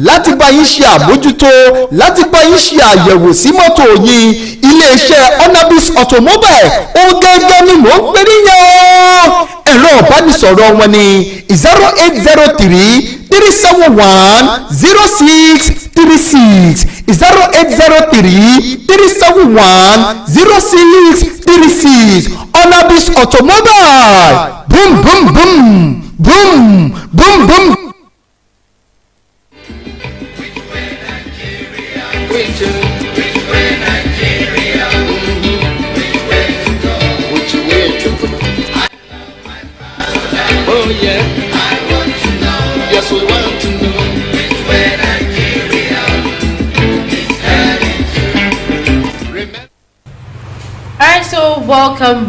láti bá yín ṣe àmójútó, láti bá yín ṣe àyẹ̀wò sí mọ́tò yín. Iléeṣẹ́ Onabis Automobile ó gẹ́gẹ́ ni mò ń pè níyàn. Ẹ̀rọ ìbánisọ̀rọ̀ wọn ni 0803-371-0636 0803-371-0636 Onabis Automobile. Boom boom boom boom boom boom. Oh yeah, I want to know. Yes, we want to know which way Nigeria is heading to. Alright, so welcome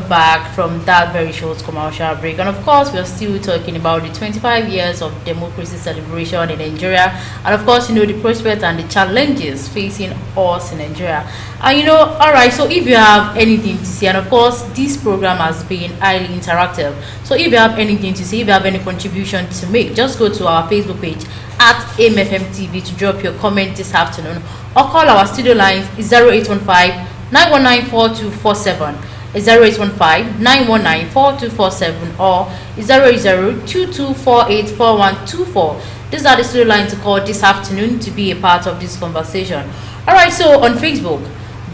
back from that very short commercial break, and of course we are still talking about the 25 years of democracy celebration in Nigeria, and of course the prospects and the challenges facing us in Nigeria. And alright, so if you have anything to say, and of course this program has been highly interactive, so if you have anything to say, if you have any contribution to make, just go to our Facebook page at AMFM TV to drop your comment this afternoon, or call our studio lines 0815-919-4247, 0815-919-4247, or 0022484124. These are the studio lines to call this afternoon to be a part of this conversation. Alright, so on Facebook,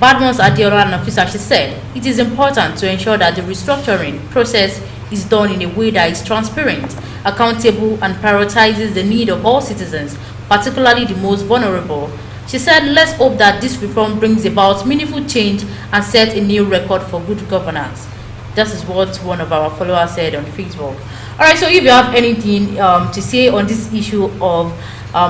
Badmos Adiola and Officer, she said, it is important to ensure that the restructuring process is done in a way that is transparent, accountable, and prioritizes the need of all citizens, particularly the most vulnerable. She said, let's hope that this reform brings about meaningful change and sets a new record for good governance. This is what one of our followers said on Facebook. Alright, so if you have anything to say on this issue of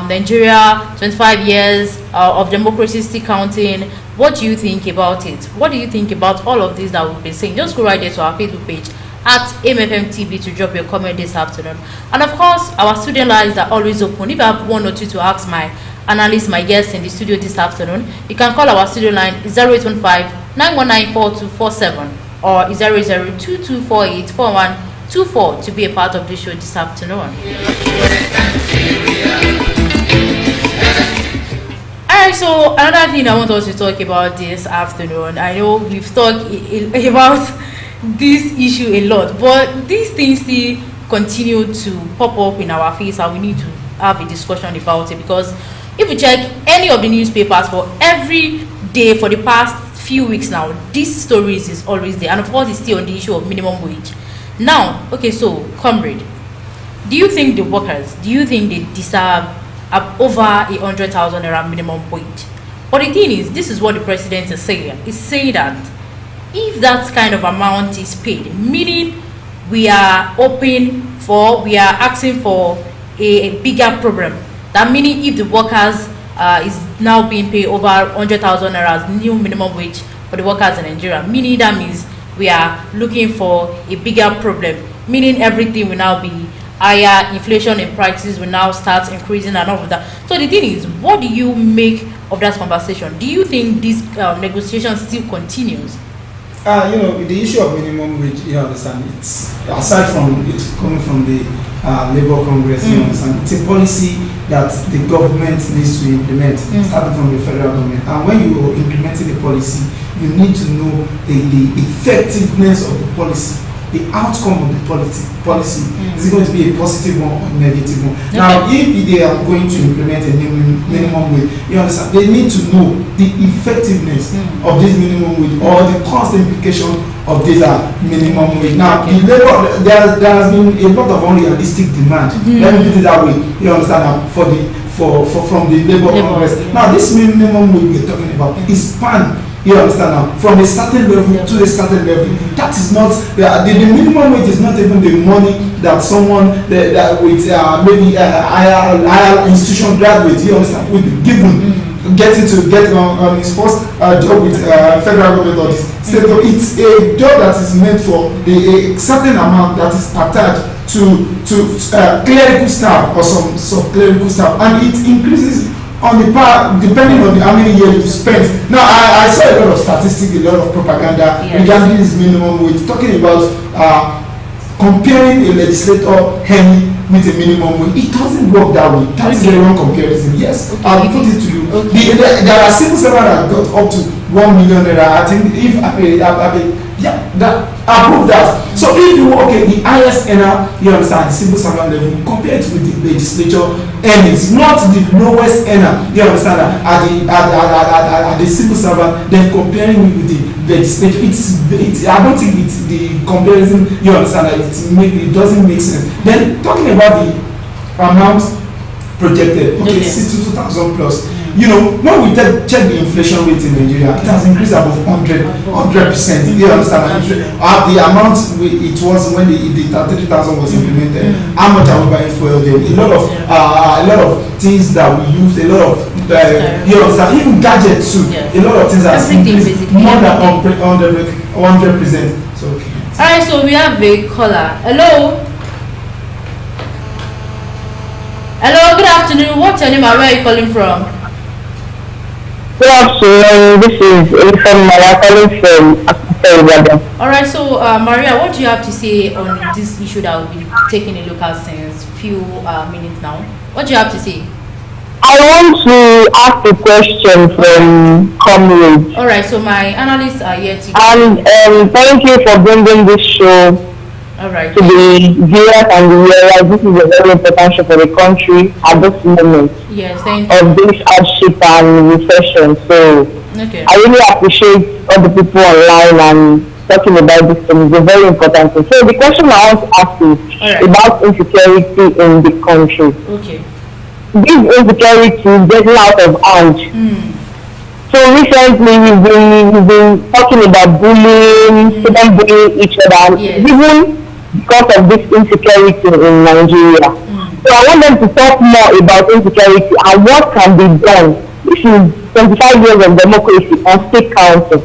Nigeria, 25 years of democracy still counting, what do you think about it? What do you think about all of this that we've been saying? Just go right there to our Facebook page at MFM TV to drop your comment this afternoon. And of course, our student lines are always open. If I have one or two to ask my analyst, my guests in the studio this afternoon, you can call our studio line 0815-919-4247 or 0022484124 to be a part of the show this afternoon. Alright, so another thing I want us to talk about this afternoon, I know we've talked about this issue a lot, but these things still continue to pop up in our face and we need to have a discussion about it, because if you check any of the newspapers for every day for the past few weeks now, these stories is always there, and of course it's still on the issue of minimum wage. Now, okay, so comrade, do you think the workers, do you think they deserve over 100,000 naira minimum wage? But the thing is, this is what the president is saying. He's saying that if that kind of amount is paid, meaning we are asking for a bigger problem. That meaning if the workers is now being paid over 100,000 naira new minimum wage for the workers in Nigeria, meaning that means we are looking for a bigger problem, meaning everything will now be higher, inflation in prices will now start increasing and all of that. So the thing is, what do you make of that conversation? Do you think this negotiation still continues? The issue of minimum wage, you understand, it's aside from it coming from the Labour Congress, you understand, it's a policy that the government needs to implement, starting from the federal government. And when you are implementing the policy, you need to know the effectiveness of the policy, the outcome of the policy. Is it going to be a positive one or a negative one? Okay. Now, if they are going to implement a new minimum wage, you understand, they need to know the effectiveness of this minimum wage or the cost implication of this minimum wage. Now, in labor, there has been a lot of unrealistic demand. Let me put it that way. You understand, from the Labour Congress. Now, this minimum wage we're talking about is spanned. You understand now? From a certain level to a certain level. That is not the minimum wage is not even the money that someone that with maybe higher institution graduate, you understand, will be given get on his first job with federal government or this state. It's a job that is meant for a certain amount that is attached to clerical staff or some clerical staff, and it increases on the part depending on how many years you spent. Now I saw a lot of statistics, a lot of propaganda regarding this minimum wage, talking about comparing a legislator earning with a minimum wage. It doesn't work that way. That is a wrong comparison. Yes, I'll put it to you. There are civil servants that got up to 1 million naira. I think if approve that. So if you the highest earner, you understand, the civil servant level, compared with the legislature earnings, not the lowest earner, you understand, at the civil servant, then comparing with the legislature, I don't think it's the comparison, you understand, that it doesn't make sense. Then talking about the amount projected, 62,000 plus. You know, when we check the inflation rate in Nigeria, it has increased above 100%. You understand? The amount it was when the 33,000 was implemented. How much are we buying fuel there? A lot of things that we use, a lot of you understand, even gadgets too. A lot of things that increased more than 100%. So okay. Alright, so we have a caller. Hello, good afternoon. What's your name and where are you calling from? Good afternoon, this is Elifem Maria calling from Ibadan. Alright, so Maria, what do you have to say on this issue that we'll be taking a look at since few minutes now? What do you have to say? I want to ask a question from comrades. Alright, so my analysts are here to and thank you for bringing this show to the viewers and the hearers. This is a very important show for the country at this moment. Yes, thank you. Of this hardship and recession. So I really appreciate all the people online and talking about this thing. It's a very important thing. So the question I want to ask is about insecurity in the country. Okay. This insecurity is getting out of hand. So recently we've been talking about bullying, students bullying each other, even because of this insecurity in Nigeria. So I want them to talk more about insecurity and what can be done. This is 25 years of democracy on state council.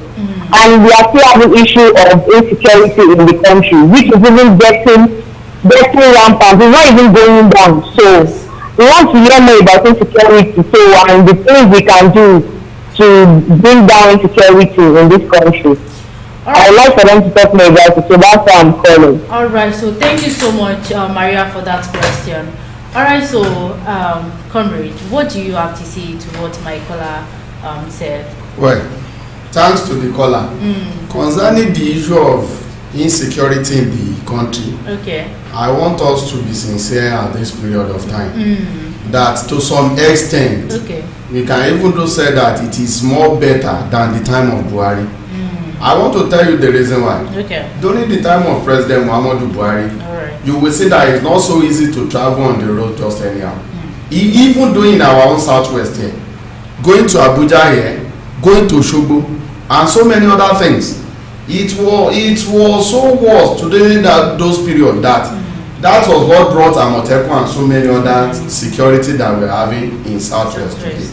and we are still having issue of insecurity in the country, which is even getting rampant. It's not even going down. So we want to hear more about insecurity. So and the things we can do to bring down insecurity in this country. I would like for them to talk more about it, so that's why I'm calling. All right, so thank you so much, Maria, for that question. All right, so comrade, what do you have to say to what my caller said? Well, thanks to the caller. Concerning the issue of insecurity in the country, okay, I want us to be sincere at this period of time. That to some extent, okay, we can even say that it is more better than the time of Buhari. I want to tell you the reason why. Okay. During the time of President Muhammadu Buhari, you will see that it's not so easy to travel on the road just anyhow. Even doing our own southwest here, going to Abuja here, going to Osogbo, and so many other things. It was so worse during those periods that was what brought Amotekun and so many other security that we're having in southwest today.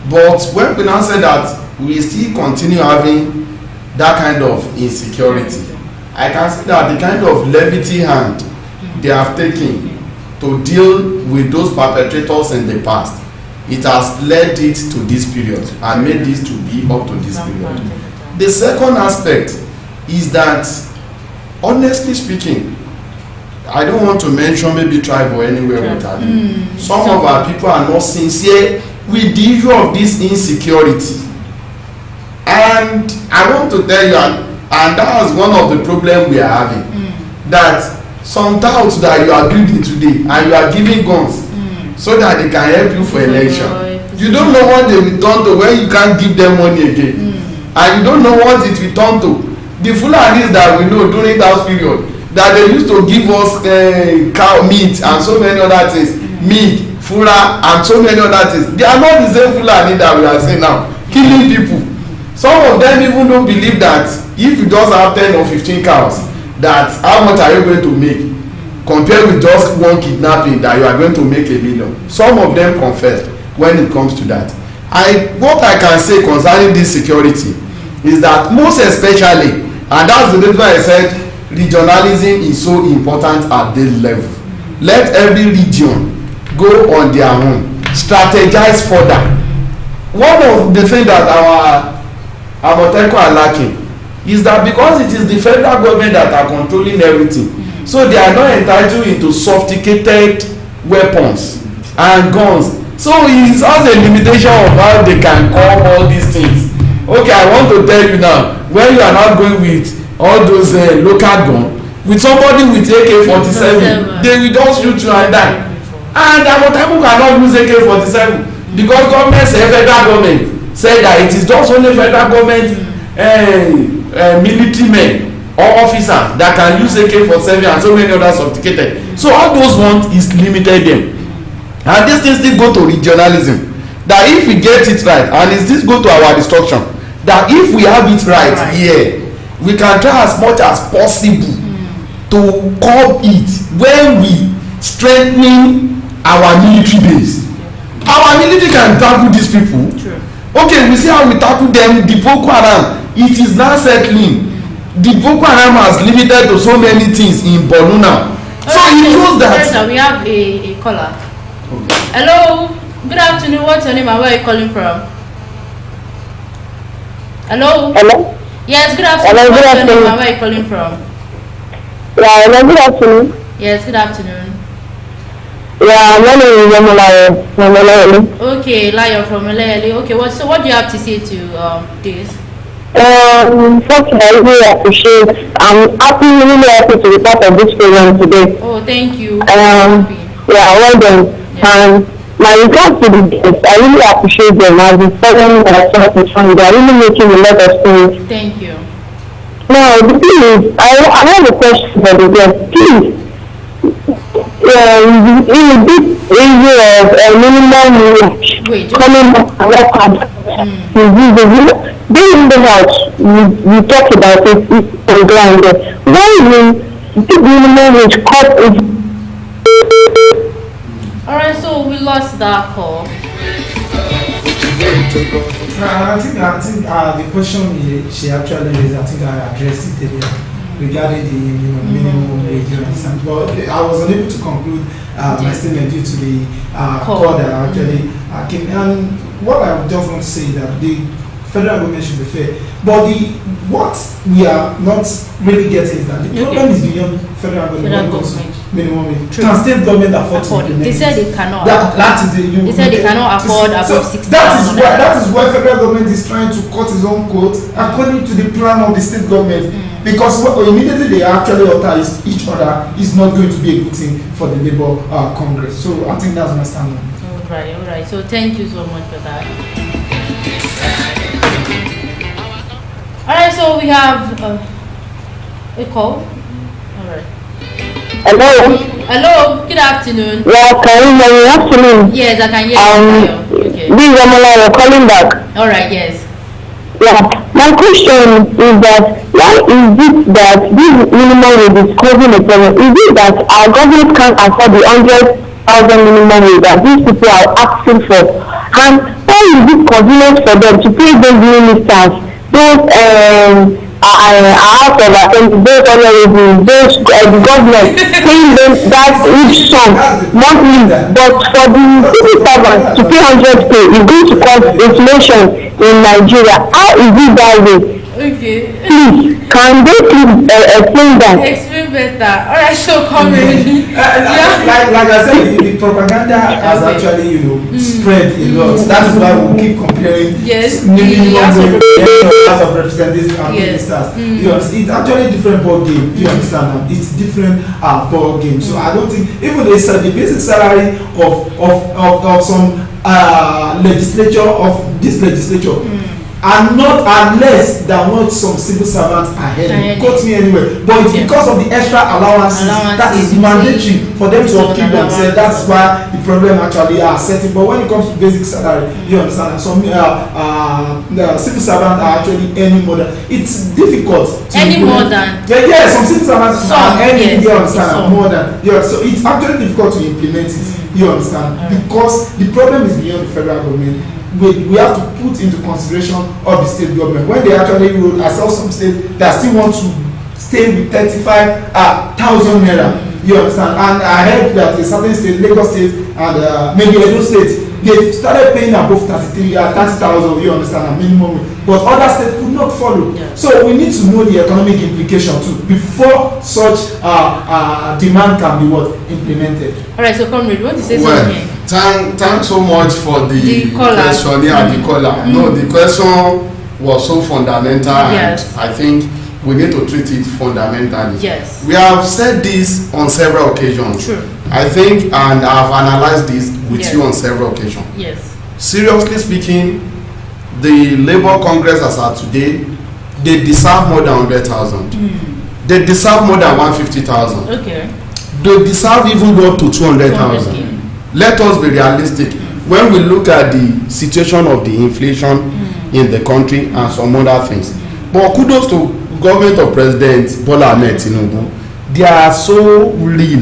But when we now say that we still continue having that kind of insecurity, I can see that the kind of levity hand they have taken to deal with those perpetrators in the past, it has led it to this period and made this to be up to this period. The second aspect is that, honestly speaking, I don't want to mention maybe tribe or anywhere what have you. Some of our people are not sincere with the issue of this insecurity. And I want to tell you, and that is one of the problems we are having, that some doubts that you are building today and you are giving guns so that they can help you for election. You don't know what they will turn to when you can't give them money again. And you don't know what it will turn to. The Fulanis that we know during that period, that they used to give us cow meat and so many other things, meat, fura and so many other things. They are not the same Fulani that we are seeing now, killing people. Some of them even don't believe that if you just have 10 or 15 cows, that how much are you going to make compared with just one kidnapping that you are going to make $1 million. Some of them confess when it comes to that. What I can say concerning this security is that most especially, and that's the reason why I said regionalism is so important at this level. Let every region go on their own, strategize further. One of the things that our Amotekun are lacking is that because it is the federal government that are controlling everything, so they are not entitled into sophisticated weapons and guns. So it has a limitation of how they can call all these things. Okay, I want to tell you now, when you are not going with all those local guns, with somebody with AK-47, they will just shoot you and die. And Amotekun cannot use AK-47 because government say federal government said that it is just only federal government military men or officers that can use AK-47 and so many other sophisticated. So all those ones is limited them. And these things still go to regionalism. That if we get it right, and it still go to our destruction, that if we have it right here, we can try as much as possible to curb it when we strengthening our military base. Our military can tackle these people. Okay, we see how we tackle them. The Boko Haram, it is now settling. The Boko Haram has limited to so many things in Borno now. So it shows that. Sir, we have a caller. Okay. Hello, good afternoon. What's your name and where are you calling from? Hello. Hello. Yes, good afternoon. Hello, What's your name and where are you calling from? Yeah, hello, good afternoon. Yes, good afternoon. Yeah, my name is Layo from Elele. Okay, Layo from Elele. Okay, what do you have to say to this? First I really appreciate. I'm really happy to be part of this program today. Oh, thank you. Yeah, well done. Yeah. My regards to the guests, I really appreciate them. I've been following their stuff and fun. They are really making a lot of sense. Thank you. Now, the thing is, I have a question for the guests. Please, in this area of minimum wage coming up and what happened, during the house, we talked about it on ground. Why will the minimum wage cut it? Alright, so we lost that call. I think the question she actually raised, I think I addressed it earlier regarding the minimum wage. But I was unable to conclude my statement due to the call that actually came. And what I would just want to say is that the federal government should be fair. But what we are not really getting is that the problem is beyond federal government. Minimum wage. Can state government afford to implement? They said they cannot. That is the they said they cannot afford above 60,000. That is why federal government is trying to cut its own coat according to the plan of the state government. Because immediately they actually alter each other is not going to be a good thing for the Labour Congress. So I think that's my stand. All right. So thank you so much for that. All right. So we have a call. All right. Hello. Good afternoon. Yeah, can you hear me? Good afternoon. Yes, I can hear you. Okay. This is Amala calling back. All right. Yes. Yeah, my question is that why is it that this minimum wage is causing a problem? Is it that our government can't afford the 100,000 minimum wage that these people are asking for? And why is it convenient for them to pay those ministers, those out of attendance, those honorables, the government paying them that each sum monthly, but for the civil servants to pay 100k is going to cause inflation in Nigeria. How is it that way? Okay. Please, can they please explain that? Explain better. All right, so come in. Like I said, the propaganda has actually, spread a lot. That's why we keep comparing. Yes. House of Representatives and ministers. It's actually a different ball game. You understand? It's different ball game. So I don't think even the basic salary of some legislature of this legislature. Are not less than what some civil servants are earning. Quote me anyway. But it's because of the extra allowances that is mandatory for them to upkeep themselves. That's why the problem actually are setting. But when it comes to basic salary, you understand, some civil servants are actually earning more than. It's difficult to any more than. Yeah, some civil servants are earning, you understand, more than. Yeah, so it's actually difficult to implement it. You understand, because the problem is beyond the federal government. We have to put into consideration of the state government. When they actually rule, I saw some states that still want to stay with 35,000 naira. You understand? And I heard that a certain state, Lagos State and maybe Edo State, they started paying above 30,000. You understand? A minimum. But other states could not follow. Yeah. So we need to know the economic implication too before such demand can be implemented. All right. So, comrade, you want to say something? Thanks so much for the question. Yeah, the caller. No, the question was so fundamental, and I think we need to treat it fundamentally. Yes. We have said this on several occasions. True. I think, and I've analyzed this with you on several occasions. Yes. Seriously speaking, the Labour Congress as of today, they deserve more than 100,000. They deserve more than 150,000. Okay. They deserve even go up to 200,000. Let us be realistic. When we look at the situation of the inflation in the country and some other things, but kudos to government of President Bola Ahmed Tinubu. They are so real,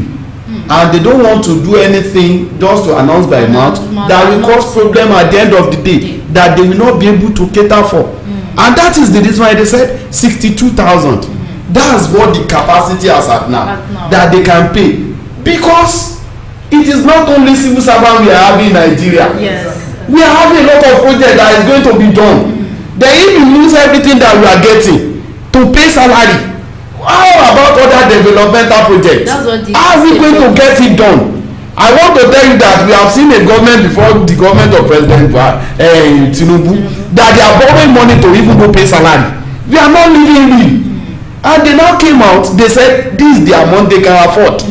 and they don't want to do anything just to announce by mouth that will cause problem at the end of the day that they will not be able to cater for. And that is the reason why they said 62,000. That's what the capacity is at now that they can pay, because it is not only civil servants we are having in Nigeria. Yes. We are having a lot of projects that is going to be done. Then if you lose everything that we are getting to pay salary, how about other developmental projects? How are we going to get it done? I want to tell you that we have seen a government before the government of President Tinubu that they are borrowing money to even go pay salary. We are not living real. And they now came out, they said this is the amount they can afford.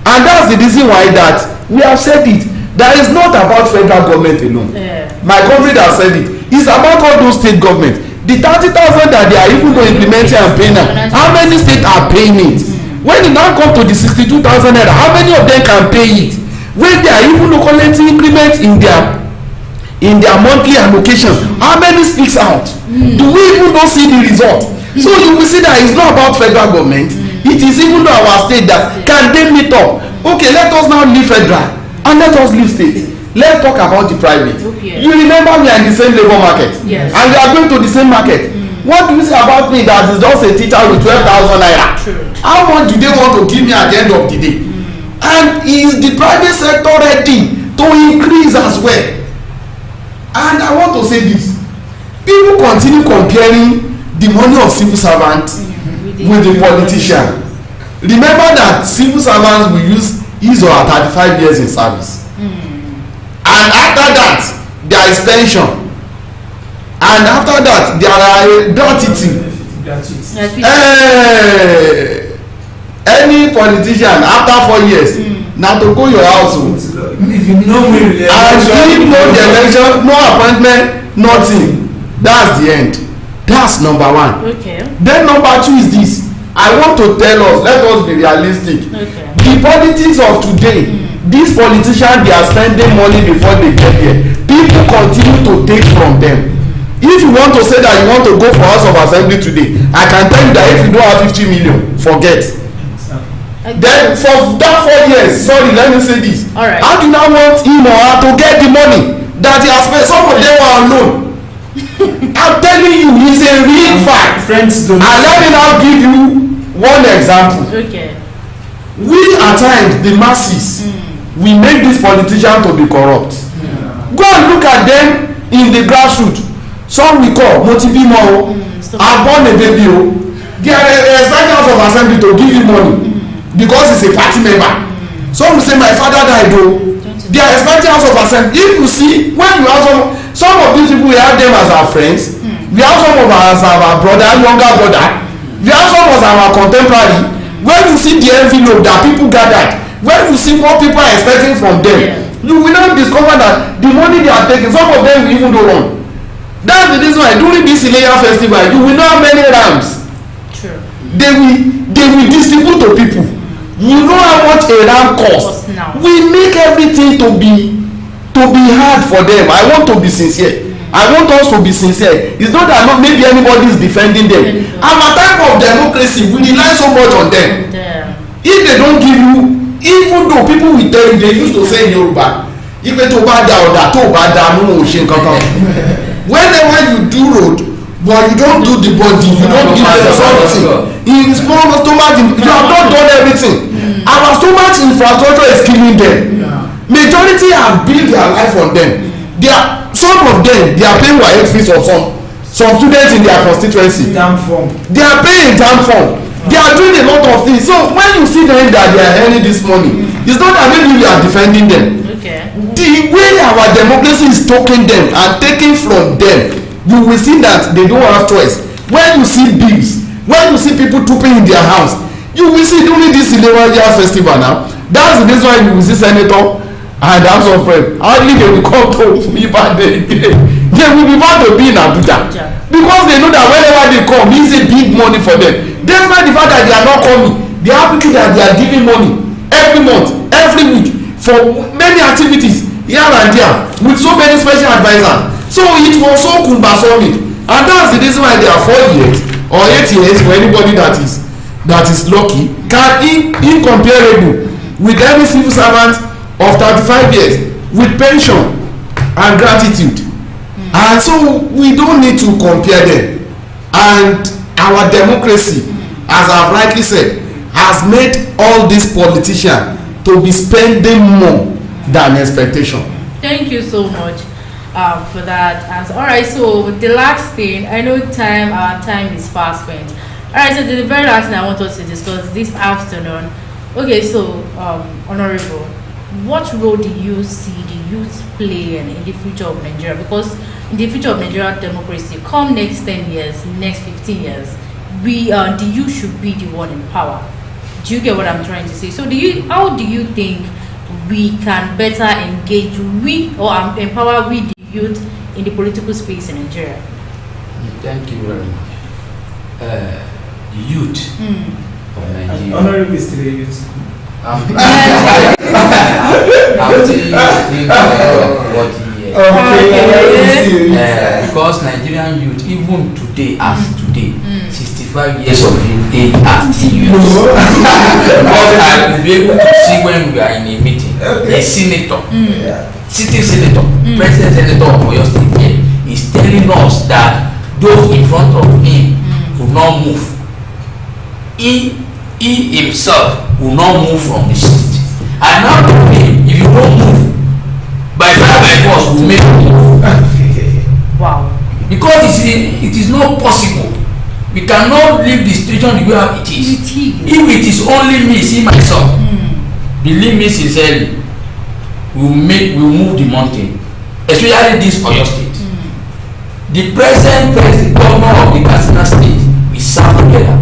And that's the reason why that we have said it. That is not about federal government alone. My comrade has said it. It's about all those state governments. The 30,000 that they are even going to implement and paying now, how many states are paying it? When it now comes to the 62,000 naira, how many of them can pay it? When they are even collecting increments in their monthly allocation, how many speaks out? Do we even not see the result? So you will see that it's not about federal government. It is even our state that can they meet up. Okay, let us now leave federal and let us leave state. let's talk about the private. Okay. You remember we are in the same labor market. Yes. And we are going to the same market. What do you say about me that is just a teacher with 12,000 naira? How much do they want to give me at the end of the day? And is the private sector ready to increase as well? And I want to say this. People continue comparing the money of civil servants with the politician. Remember that civil servants will use his or her 35 years in service. And after that, there is pension. And after that, there are gratuity. Any politician after 4 years, now to go your house. If you know me, and if no election, no appointment, nothing. That's the end. That's number one. Okay. Then number two is this. I want to tell us, let us be realistic. Okay. The politics of today, these politicians, they are spending money before they get there. People continue to take from them. If you want to say that you want to go for House of Assembly today, I can tell you that if you don't have 50 million, forget. Then for that 4 years, sorry, let me say this. Alright. How do you now want him or her to get the money that he has spent? Some of them were alone. I'm telling you, it's a real fact. Friends don't. And let me now give you one example. Okay. We at times, the masses, we make these politicians to be corrupt. Go and look at them in the grassroots. Some we call Motibimo, I born a baby. They are expecting House of Assembly to give you money because he's a party member. Some will say my father died though. They are expecting House of Assembly. If you see, when you have some of these people, we have them as our friends. We have some of us as our brother, younger brother. We have some as our contemporary. When you see the envelope that people gathered, when you see what people are expecting from them, you will now discover that the money they are taking, some of them will even go wrong. That's the reason why during this Ileya festival, you will know how many rams they will distribute to people. You know how much a ram costs. We make everything to be hard for them. I want to be sincere. I want us to be sincere. It's not that maybe anybody is defending them. I'm a type of democracy. We rely so much on them. If they don't give you, even though people will tell you, they used to say in Yoruba, if to bad or that to bad, whenever you do road, but you don't do the body, you don't give them something. In small stomach, you have not done everything. Our stomach infrastructure is killing them. Majority have built their life on them. Some of them, they are paying WAEC fees of some students in their constituency. They are paying exam form. They are doing a lot of things. So when you see them that they are earning this money, it's not that maybe we are defending them. Okay. The way our democracy is taking them and taking from them, you will see that they don't have choice. When you see bills, when you see people trooping in their house, you will see during this Ileya festival now. That's the reason why you will see senator and House of Reps. Hardly they will come to Ibadan again. They will be bound to be in Abuja because they know that whenever they come, it's a big money for them. Despite the fact that they are not coming, they have people that they are giving money every month, every week for many activities here and there with so many special advisors. So it was so cumbersome, and that's the reason why they are 4 years or 8 years for anybody that is lucky can incomparable with any civil servant of 35 years with pension and gratitude. And so we don't need to compare them. And our democracy, as I've rightly said, has made all these politicians to be spending more than expectation. Thank you so much for that answer. All right, so the last thing, I know our time is fast spent. All right, so the very last thing I want us to discuss this afternoon. Okay, so Honorable, what role do you see the youth playing in the future of Nigeria? Because in the future of Nigerian democracy, come next 10 years, next 15 years, the youth should be the one in power. Do you get what I'm trying to say? So how do you think we can better engage or empower the youth in the political space in Nigeria? Thank you very much. The youth of Nigeria. Honorable is still a youth. I'm saying what because Nigerian youth, even today, as today, 65 years of age are still youth. Because I will be able to see when we are in a meeting, a senator, sitting senator, president senator of Oyo State here is telling us that those in front of him will not move. He himself will not move from the seat. And now today, if you don't move, by fire by force will make you move. Wow. Because it is not possible. We cannot leave the situation the way it is. If it is only me, see myself, believe me sincerely, we'll move the mountain, especially this Oyo State. The present governor of the Katsina State will serve together.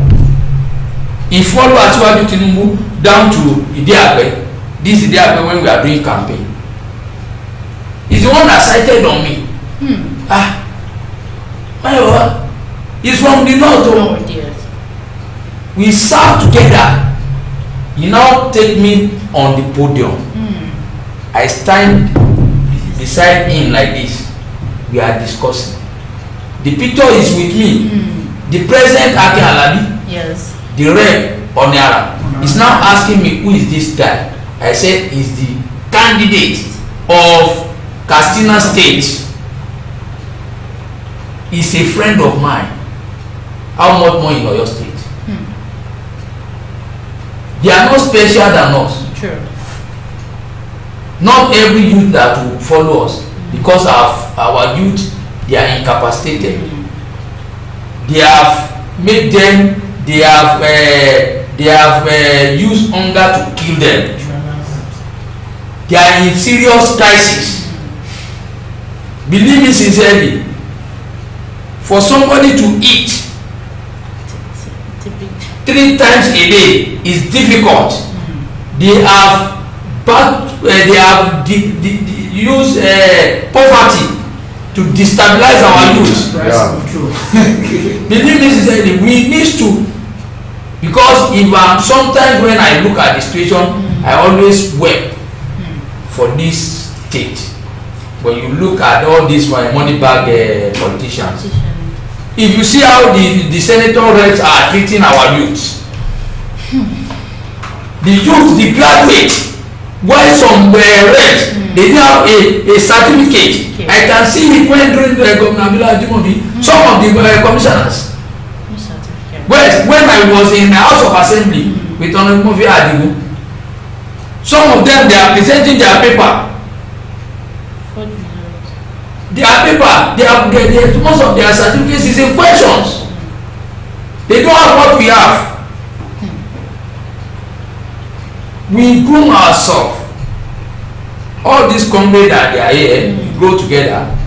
He follow Asiwaju Tinubu down to Idiape. This Idiape when we are doing campaign. He's the one that cited on me. He's from the north. We serve together. He now take me on the podium. I stand beside him like this. We are discussing. The picture is with me. The president Akin Alabi, yes. The rep Onyara, is now asking me who is this guy. I said he's the candidate of Katsina State. He's a friend of mine. How much more in Oyo State? They are not special than us. True. Not every youth that will follow us, because of our youth, they are incapacitated. They have made them. They have used hunger to kill them. They are in serious crisis. Believe me sincerely, for somebody to eat 3 times a day is difficult. They have used poverty to destabilize our youth. Believe me sincerely, we need to, because if sometimes when I look at the situation, I always wept for this state. When you look at all these money bag politicians, if you see how the senator reps are treating our youths, the youth, the graduates, while some reps, they didn't have a certificate. Okay. I can see it when during the Governor some of the commissioners. When I was in the House of Assembly with Honorable Mofi Adimu, some of them, they are presenting their paper. Most of their certificates is in questions. They don't have what we have. We groom ourselves. All these comrades that they are here, we grow together.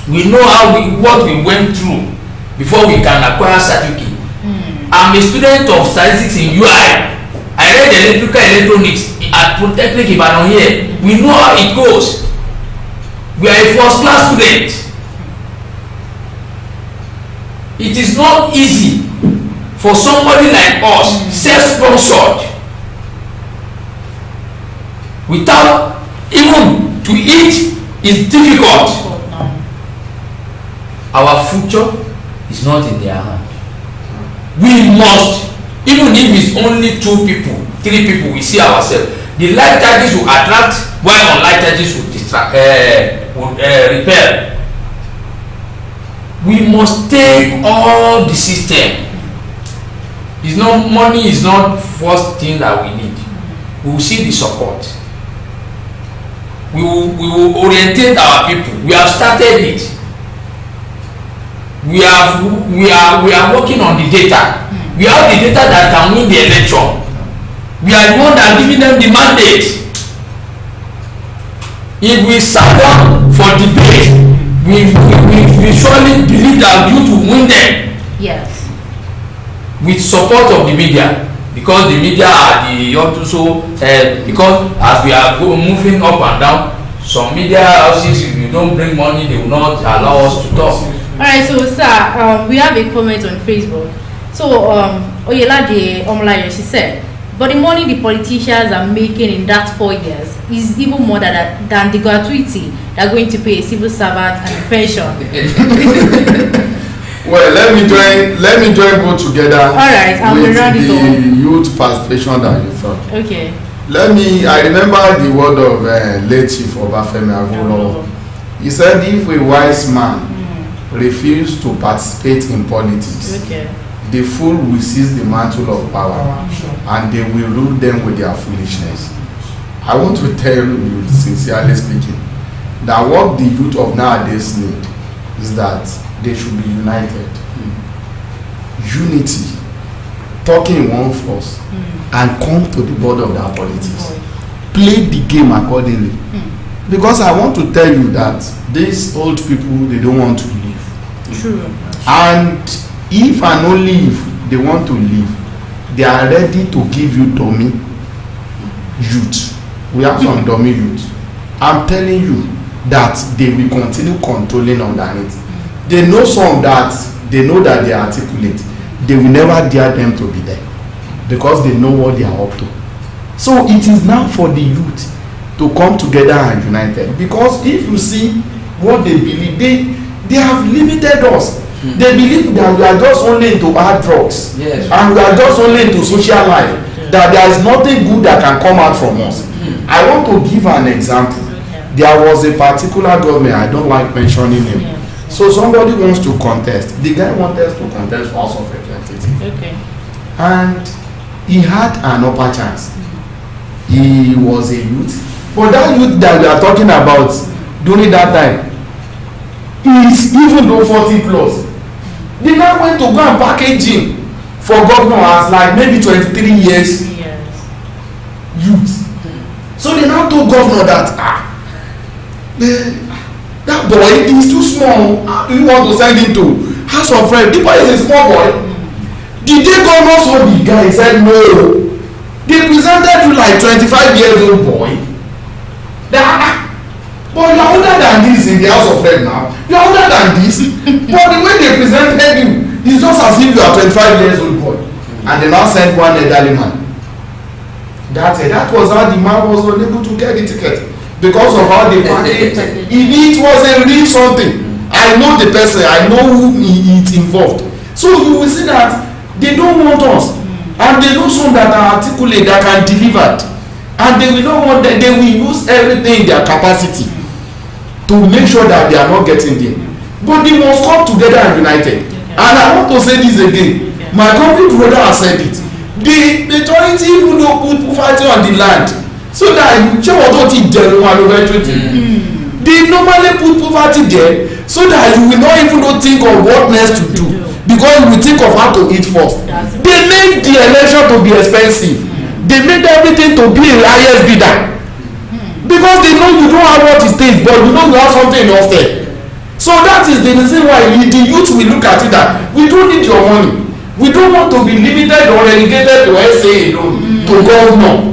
We know what we went through before we can acquire certificate. I'm a student of statistics in UI. I read electrical electronics at Polytechnic Ibadan here. We know how it goes. We are a first class student. It is not easy for somebody like us, self-sponsored, without even to eat is difficult. Our future is not in their hand. We must, even if it's only 2 people, 3 people, we see ourselves. The light charges will attract, while unlight charges will distract, repel. We must take all the system. It's not, money is not first thing that we need. We will see the support. We will orientate our people. We have started it. We are working on the data. We have the data that can win the election. We are the one that giving them the mandate. If we sat down for debate, we surely believe that youth will win them. Yes. With support of the media, because the media are the also because as we are moving up and down, some media houses, if you don't bring money, they will not allow us to talk. Alright, so sir, we have a comment on Facebook. So Oyelade Omolayo, she said, but the money the politicians are making in that 4 years is even more than the gratuity they are going to pay a civil servant and a pension. Well, let me join both together. Alright, I'm with ready the youth participation that you thought. Okay. I remember the word of late Chief Obafemi Awolowo. He said if a wise man refused to participate in politics, the fool will seize the mantle of power and they will rule them with their foolishness. I want to tell you, sincerely speaking, that what the youth of nowadays need is that they should be united. Unity, talking in one force, and come to the border of that politics. Play the game accordingly. Because I want to tell you that these old people, they don't want to live. True. And if and only if they want to live, they are ready to give you dummy youth. We have some dummy youth. I'm telling you that they will continue controlling underneath. They know some that they know that they are articulate. They will never dare them to be there because they know what they are up to. So it is now for the youth to come together and united, because if you see what they believe, they have limited us. They believe that we are just only into hard drugs, and we are just only into social life, that there is nothing good that can come out from us. I want to give an example. There was a particular government, I don't like mentioning him. So somebody wants to contest. The guy wanted to contest House of Representatives. And he had an upper chance. He was a youth. But that youth that we are talking about during that time is even though 40 plus. They now went to go and package him for governor as like maybe 23 years youth. So they now told governor that that boy is too small. How do you want to send him to House of Rep? The boy is a small boy. The day governor saw the guy, he said no. They presented you like 25 years old boy. But you are older than this in the House of Rep now. You are older than this. But the way they presented you is just as if you are 25 years old boy. And they now sent one elderly man. That was how the man was unable to get the ticket. Because of how they packaged it. It was a real something. I know the person, I know who it's involved. So you will see that they don't want us. And they know some that are articulate, that can deliver. And they will not want them. They will use everything in their capacity to make sure that they are not getting there. But they must come together and united. And I want to say this again. My company brother has said it. The majority even though put poverty on the land, so that they normally put poverty there, so that you will not even think of what next to do, because you will think of how to eat first. They made the election to be expensive. They made everything to be a highest bidder, because they know you don't have what it takes, but you know you have something else there. So that is the reason why the youth will look at it that we don't need your money. We don't want to be limited or relegated to SA alone, to governor.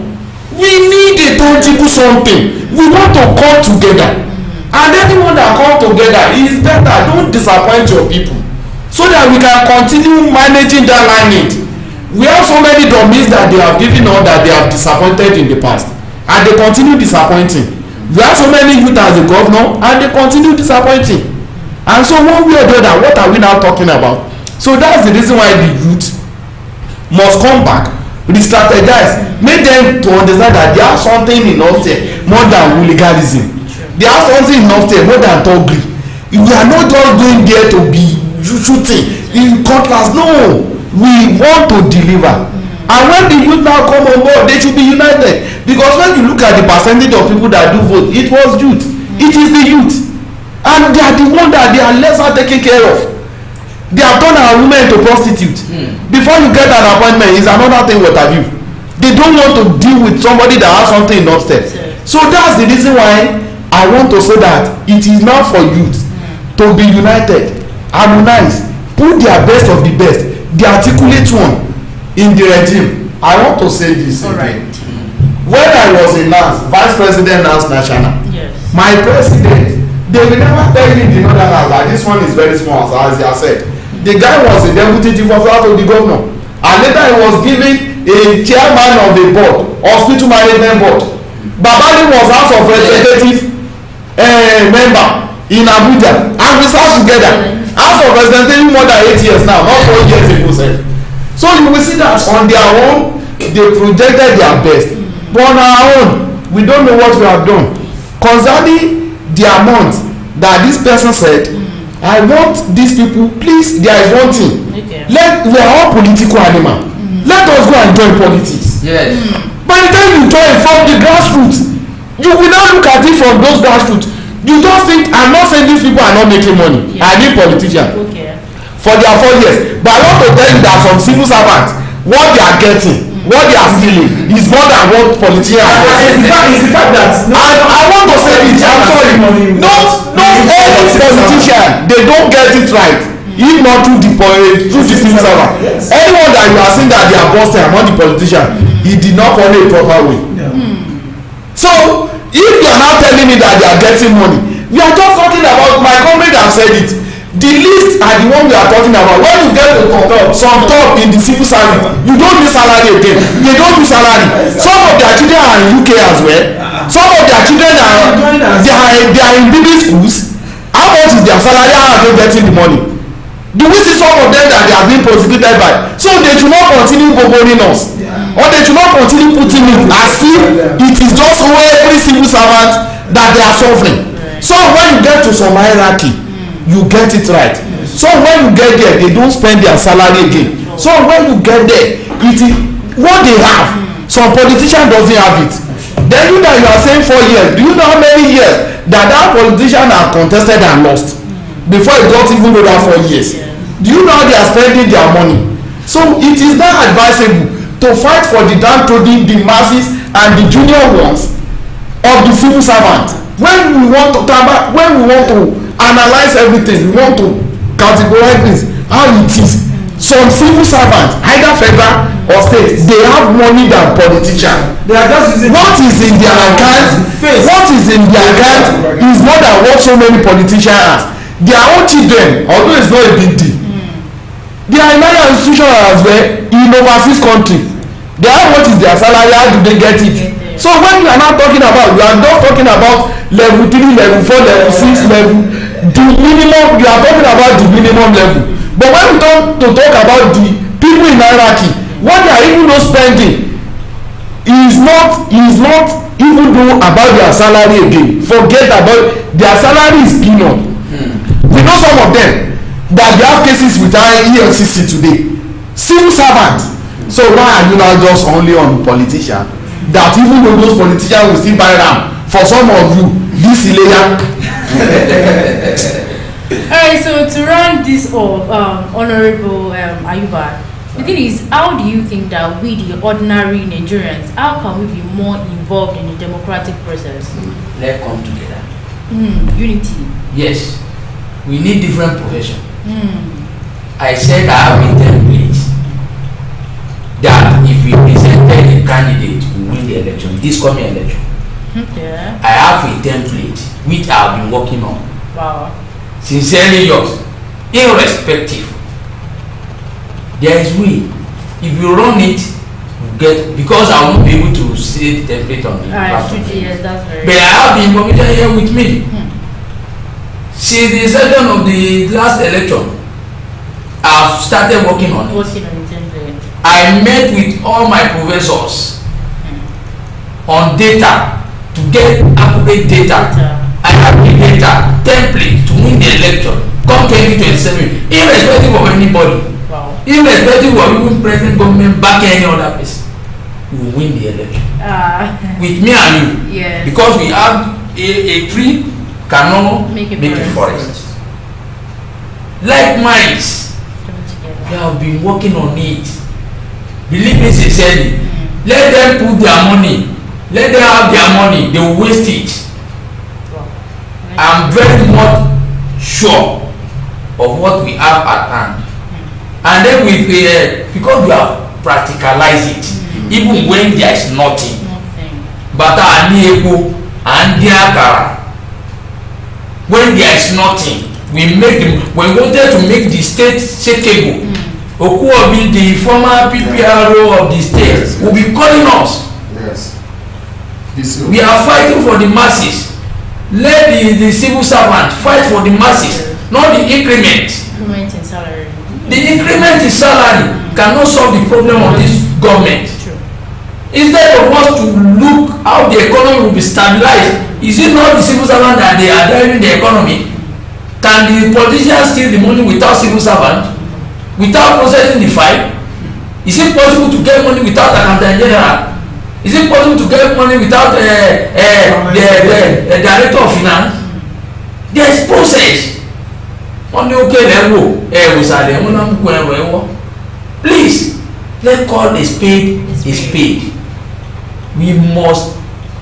We need a tangible something. We want to come together. And anyone that come together is better. Don't disappoint your people, so that we can continue managing that lineage. We have so many dummies that they have given us that they have disappointed in the past, and they continue disappointing. We have so many youth as a governor, and they continue disappointing. And so one way or the other, what are we now talking about? So that's the reason why the youth must come back, re-strategize, make them to understand that they have something enough there more than hooliganism. They have something enough there more than thuggery. We are not just going there to be shooting in cutlass. No, we want to deliver. And when the youth now come on board, they should be united. Because when you look at the percentage of people that do vote, it was youth. It is the youth. And they are the one that they are lesser taken care of. They have turned our women to prostitute. Before you get an appointment, is another thing. What have you? They don't want to deal with somebody that has something upstairs. So that's the reason why I want to say that it is now for youth to be united, harmonize, put their best of the best, the articulate one in the regime. I want to say this again. When I was in NAS, Vice President NAS National, my president, they will never tell you in the northern house that this one is very small, as they have said. The guy was a deputy chief of staff of the governor, and later he was given a chairman of the board, hospital management board. Babali was House of Representative member in Abuja, and we sat together. House of Representative more than 8 years now, not 4 years ago. So you will see that on their own, they projected their best. But on our own, we don't know what we have done. Concerning the amount that this person said, I want these people, please, there is one thing. Okay. We are all political animal. Let us go and join politics. Yes. By the time you join from the grassroots, you will not look at it from those grassroots. You don't think, I'm not saying these people are not making money. Yeah. I need politicians. Okay. For their 4 years. But I want to tell you that some civil servants, what they are getting, what they are stealing is more than what politicians are getting. It's the fact that I want to say this, I'm sorry. Not any politician, they don't get it right. If not through the civil servant. Yes. Anyone that you are saying that they are busting among the politician, he did not follow a proper way. Yeah. So if you are now telling me that they are getting money, we are just talking about, my comrade have said it, the least are the one we are talking about. When you get to some top in the civil service, you don't do salary again. They don't do salary. Some of their children are in UK as well. Some of their children they are in BB schools. How much is their salary? How are they getting the money? Do we see some of them that they are being prosecuted by? So they should not continue boboning us, or they should not continue putting it as if it is just every civil servant that they are suffering. So when you get to some hierarchy, you get it right. So when you get there, they don't spend their salary again. So when you get there, it is what they have. Some politician doesn't have it. Then you that you are saying 4 years, do you know how many years that politician has contested and lost before he got even to that 4 years? Do you know how they are spending their money? So it is not advisable to fight for the downtrodden, the masses and the junior ones of the civil servant. When we want to analyze everything, we want to categorize this how it is. Some civil servants, either federal or state, they have money than politicians. They are just using what is in their account. What is in their account is more than what so many politicians have. Their own children, although it's not a big deal, they are in higher institutions as well in overseas country. They have what is their salary, how do they get it? So when you are not talking about, you are not talking about level 3, level 4, level 6, level, the minimum, you are talking about the minimum level. But when we come to talk about the people in hierarchy, what they are even not spending is not even though about their salary again. Forget about their salary is peanut. We know some of them that they have cases with EFCC today. Civil servants. So why are you now just only on politician? That even though those politicians will still buy them for some of you this layer. Alright, so to run this off, Honorable Ayuba, the thing is, how do you think that we, the ordinary Nigerians, how can we be more involved in the democratic process? Let's come together. Unity. Yes, we need different profession. I said I have a template that if we presented a candidate, we win the election, this coming election. Yeah. I have a template which I have been working on. Wow. Sincerely yours, irrespective. There is way. If you run it, you get, because I won't be able to see the template on the platform. Yes, that's very. But I have the information here with me. Since the session of the last election, I've started working on it. Working on the template. I met with all my professors on data to get accurate data. I have the data template to win the election come 2027, irrespective of anybody. Wow. Irrespective of even present government back any other place, we will win the election. With me and you. Yes. Because we have a tree cannot make a forest. Like minds, we have been working on it. Believe me sincerely. Let them put their money. Let them have their money. They will waste it. I'm very much sure of what we have at hand. And then because we have practicalized it, even when there is nothing. But when there is nothing, we wanted to make the state shakeable. Okuobi, the former PPRO of the state, will be calling us. Yes. We are fighting for the masses. Let the civil servant fight for the masses, not the increment. Increment in salary. The increment in salary cannot solve the problem of this government. True. Instead of us to look how the economy will be stabilized, is it not the civil servant that they are driving the economy? Can the politicians steal the money without civil servant, without processing the file? Is it possible to get money without accountant general? Is it possible to get money without the director of finance? There is process. Wọ́n ní òkè lẹ́wọ̀ ìsàlẹ̀ wọn náà ń kó ẹ̀wọ̀. Please, let's call a spade a spade. We must,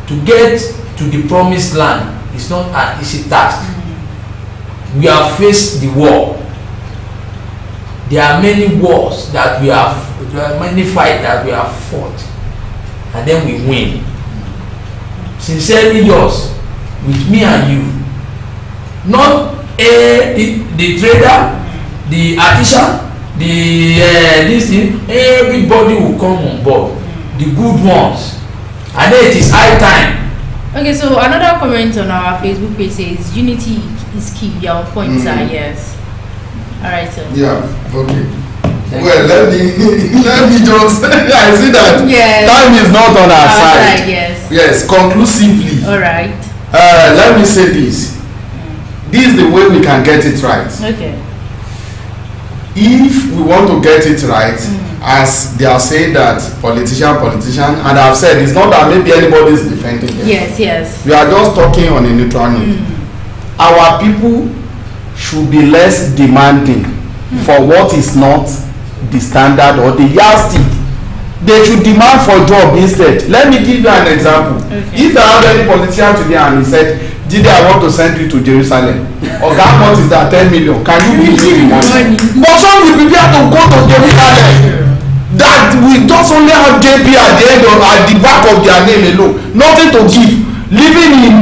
to get to the promised land, it's not an easy task. We have faced the war. There are many wars that we have, there are many fights that we have fought, and then we win. Sincerely yours, with me and you. Not the trader, the artisan, this thing. Everybody will come on board. The good ones, and then it is high time. Okay, so another comment on our Facebook page says unity is key. Your points are yes. All right, sir. Yeah. Okay. Well, let me just. I see that time is not on our side. Yes. Yes. Conclusively. All right. Let me say this. This is the way we can get it right. Okay. If we want to get it right, as they are saying that politician, and I've said it's not that maybe anybody is defending them. Yes. We are just talking on a neutral note. Our people should be less demanding for what is not the standard or the yardstick. They should demand for job instead. Let me give you an example. If I have any politician today and he said, Jide, I want to send you to Jerusalem. Oga, what is that? 10 million. Can you give me the money? But some will prepare to go to Jerusalem. That we just only have JP at the end of, at the back of their name alone. Nothing to give. Living in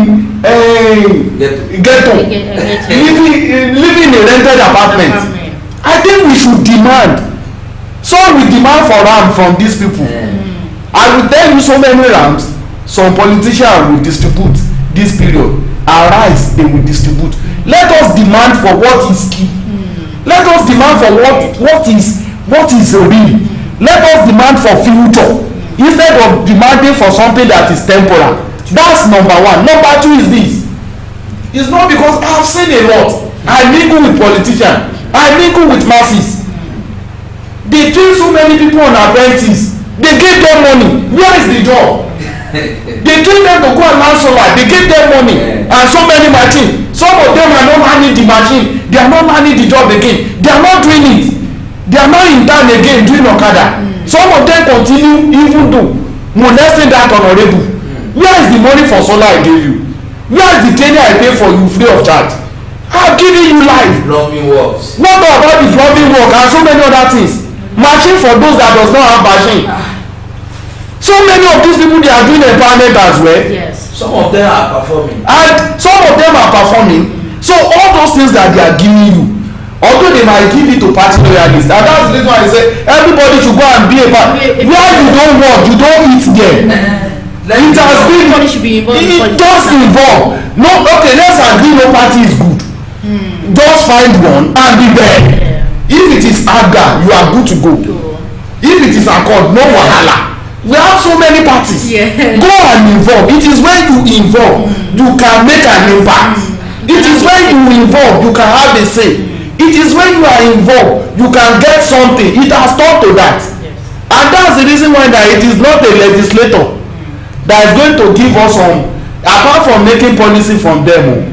ghetto. Living in a rented apartment. I think we should demand. So we demand for RAM from these people. I will tell you so many RAMs. Some politicians will distribute this period. Our rights they will distribute. Let us demand for what is key. Let us demand for what is real. Let us demand for future instead of demanding for something that is temporal. That's number one. Number two is this. It's not because I have seen a lot. I mingle with politicians. I mingle with masses. They train so many people on apprentice. They give them money. Where is the job? They train them to go and learn solar. They give them money and so many machines. Some of them are not managing the machine. They are not managing the job again. They are not doing it. They are not in town again doing Okada. Some of them continue even though molesting that honorable. Where is the money for solar I gave you? Where is the training I pay for you free of charge? I have given you life. Plumbing works. What about the plumbing work and so many other things? Machine for those that does not have machine. So many of these people they are doing empowerment as well. Yes. Some of them are performing. And some of them are performing. So all those things that they are giving you, although they might give it to party loyalists, and that's the reason why I say everybody should go and be a part. Where you don't work, you don't eat there. It has been. Everybody should be involved. It does involve. No, okay, let's agree no party is good. Just find one and be there. If it is AGA, you are good to go. If it is ACORD, no wahala. We have so many parties. Go and involve. It is when you involve, you can make an impact. It is when you involve, you can have a say. It is when you are involved, you can get something. It has taught to that. And that's the reason why that it is not a legislator that is going to give us some, apart from making policy from them,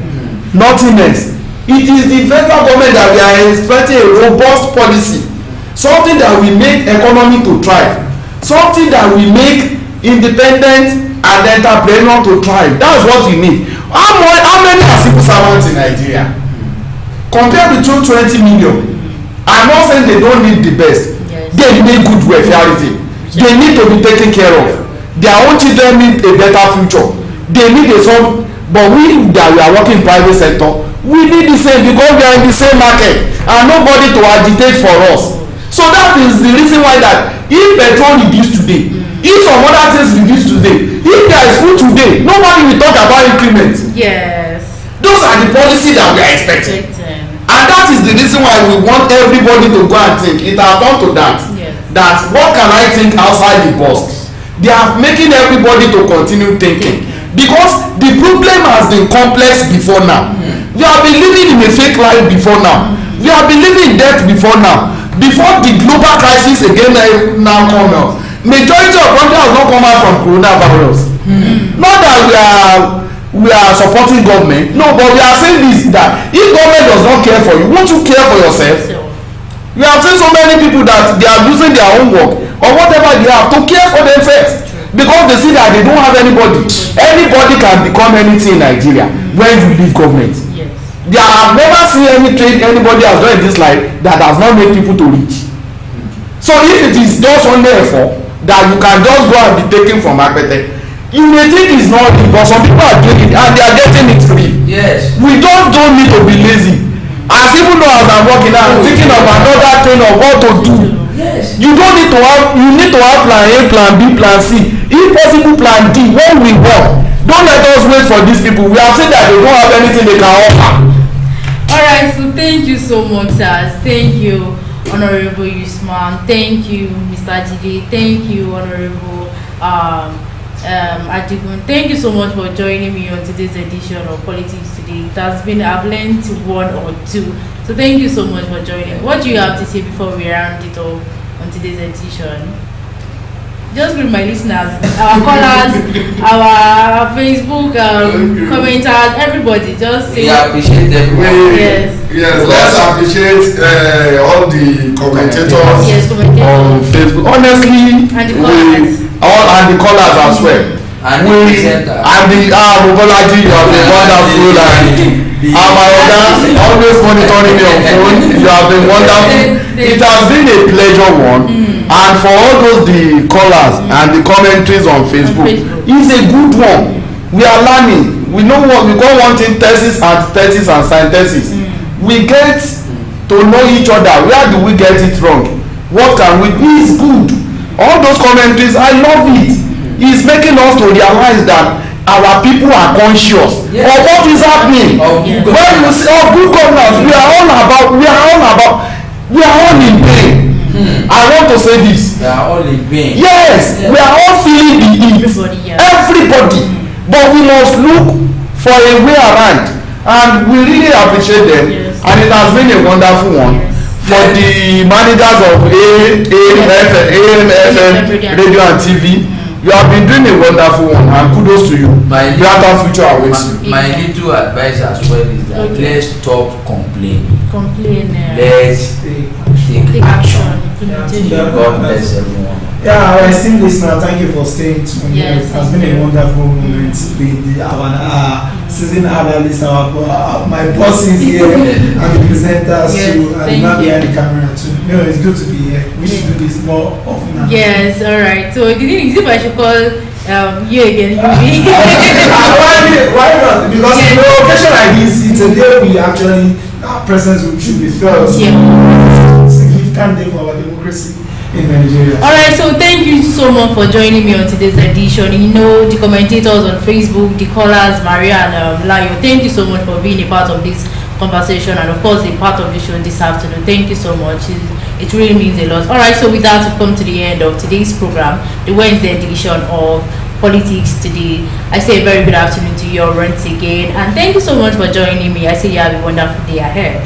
nothing else. It is the federal government that we are expecting a robust policy, something that will make economy to thrive, something that will make independent and entrepreneur to thrive. That's what we need. How many are civil servants in Nigeria? Compared with 220 million. I'm not saying they don't need the best. They need good welfareism. They need to be taken care of. Their own children need a better future. They need a son. But we that we are working in private sector, we need the same because we are in the same market and nobody to agitate for us. So that is the reason why that if petrol reduce today, if some other things reduce today, if there is food today, nobody will talk about increment. Yes. Those are the policy that we are expecting. And that is the reason why we want everybody to go and think. It has come to that. Yes. That what can I think outside the box? they are making everybody to continue thinking, because the problem has been complex before now. We have been living in a fake life before now. We have been living in debt before now. Before the global crisis again now come out, majority of countries have not come out from coronavirus. Not that we are supporting government, no, but we are saying this, that if government does not care for you, won't you care for yourself? We have seen so many people that they are losing their own work or whatever they have to care for themselves, because they see that they don't have anybody. Anybody can become anything in Nigeria when you leave government. They have never seen any trade anybody has done in this life that has not made people to rich. So if it is just only effort that you can just go and be taken from market, you may think it's not it, but some people are doing it and they are getting it free. Yes. We just don't need to be lazy. As even though as I'm working, I'm thinking of another thing of what to do. Yes. You don't need to have, you need to have plan A, plan B, plan C. If possible, plan D. When we work, don't let us wait for these people. We have seen that they don't have anything they can offer. Alright, so thank you so much, sirs. Thank you, Honorable Usman. Thank you, Mr. Jide. Thank you, Honorable Adigun. Thank you so much for joining me on today's edition of Politics Today. It has been, I've learned one or two. So thank you so much for joining. What do you have to say before we round it off on today's edition? Just with my listeners, our callers, our Facebook commenters, everybody, just say. We appreciate everyone. Yes, let's appreciate all the commentators on Facebook. Honestly, and the callers. And the callers as well. And the presenter. And the MOBOLAJI, you have been wonderful. And my other, always monitoring me on phone. You have been wonderful. It has been a pleasure one. And for all those the callers and the commentaries on Facebook, it's a good one. We are learning. We know what we got one thing, thesis, antithesis, and synthesis. We get to know each other. Where do we get it wrong? What can we do? It's good. All those commentaries, I love it. It's making us to realize that our people are conscious of what is happening. When you say of good governance, we are all in pain. I want to say this. We are all in pain. Yes, we are all feeling the heat. Everybody. But we must look for a way around. And we really appreciate them. And it has been a wonderful one. For the managers of AM, FM, radio and TV, you have been doing a wonderful one, and kudos to you. Brighter future awaits you. My little advice as well is that let's stop complaining. Let's take action. God bless everyone. Yeah, our esteemed listener, thank you for staying tuned. It has been a wonderful moment with our season analyst, my bosses here, and the presenters too, and the man behind the camera too. It's good to be here. We should do this more often. Yes, alright. So the thing is, if I should call you again, why not? Because on an occasion like this, it's a day we actually, our presence should be felt. Significant day for our democracy in Nigeria. Alright, so thank you so much for joining me on today's edition. You know, the commentators on Facebook, the callers, Maria and Layo, thank you so much for being a part of this conversation, and of course a part of the show this afternoon. Thank you so much. It really means a lot. Alright, so with that, we've come to the end of today's program, the Wednesday edition of Politics Today. I say a very good afternoon to you all once again, and thank you so much for joining me. I say you have a wonderful day ahead.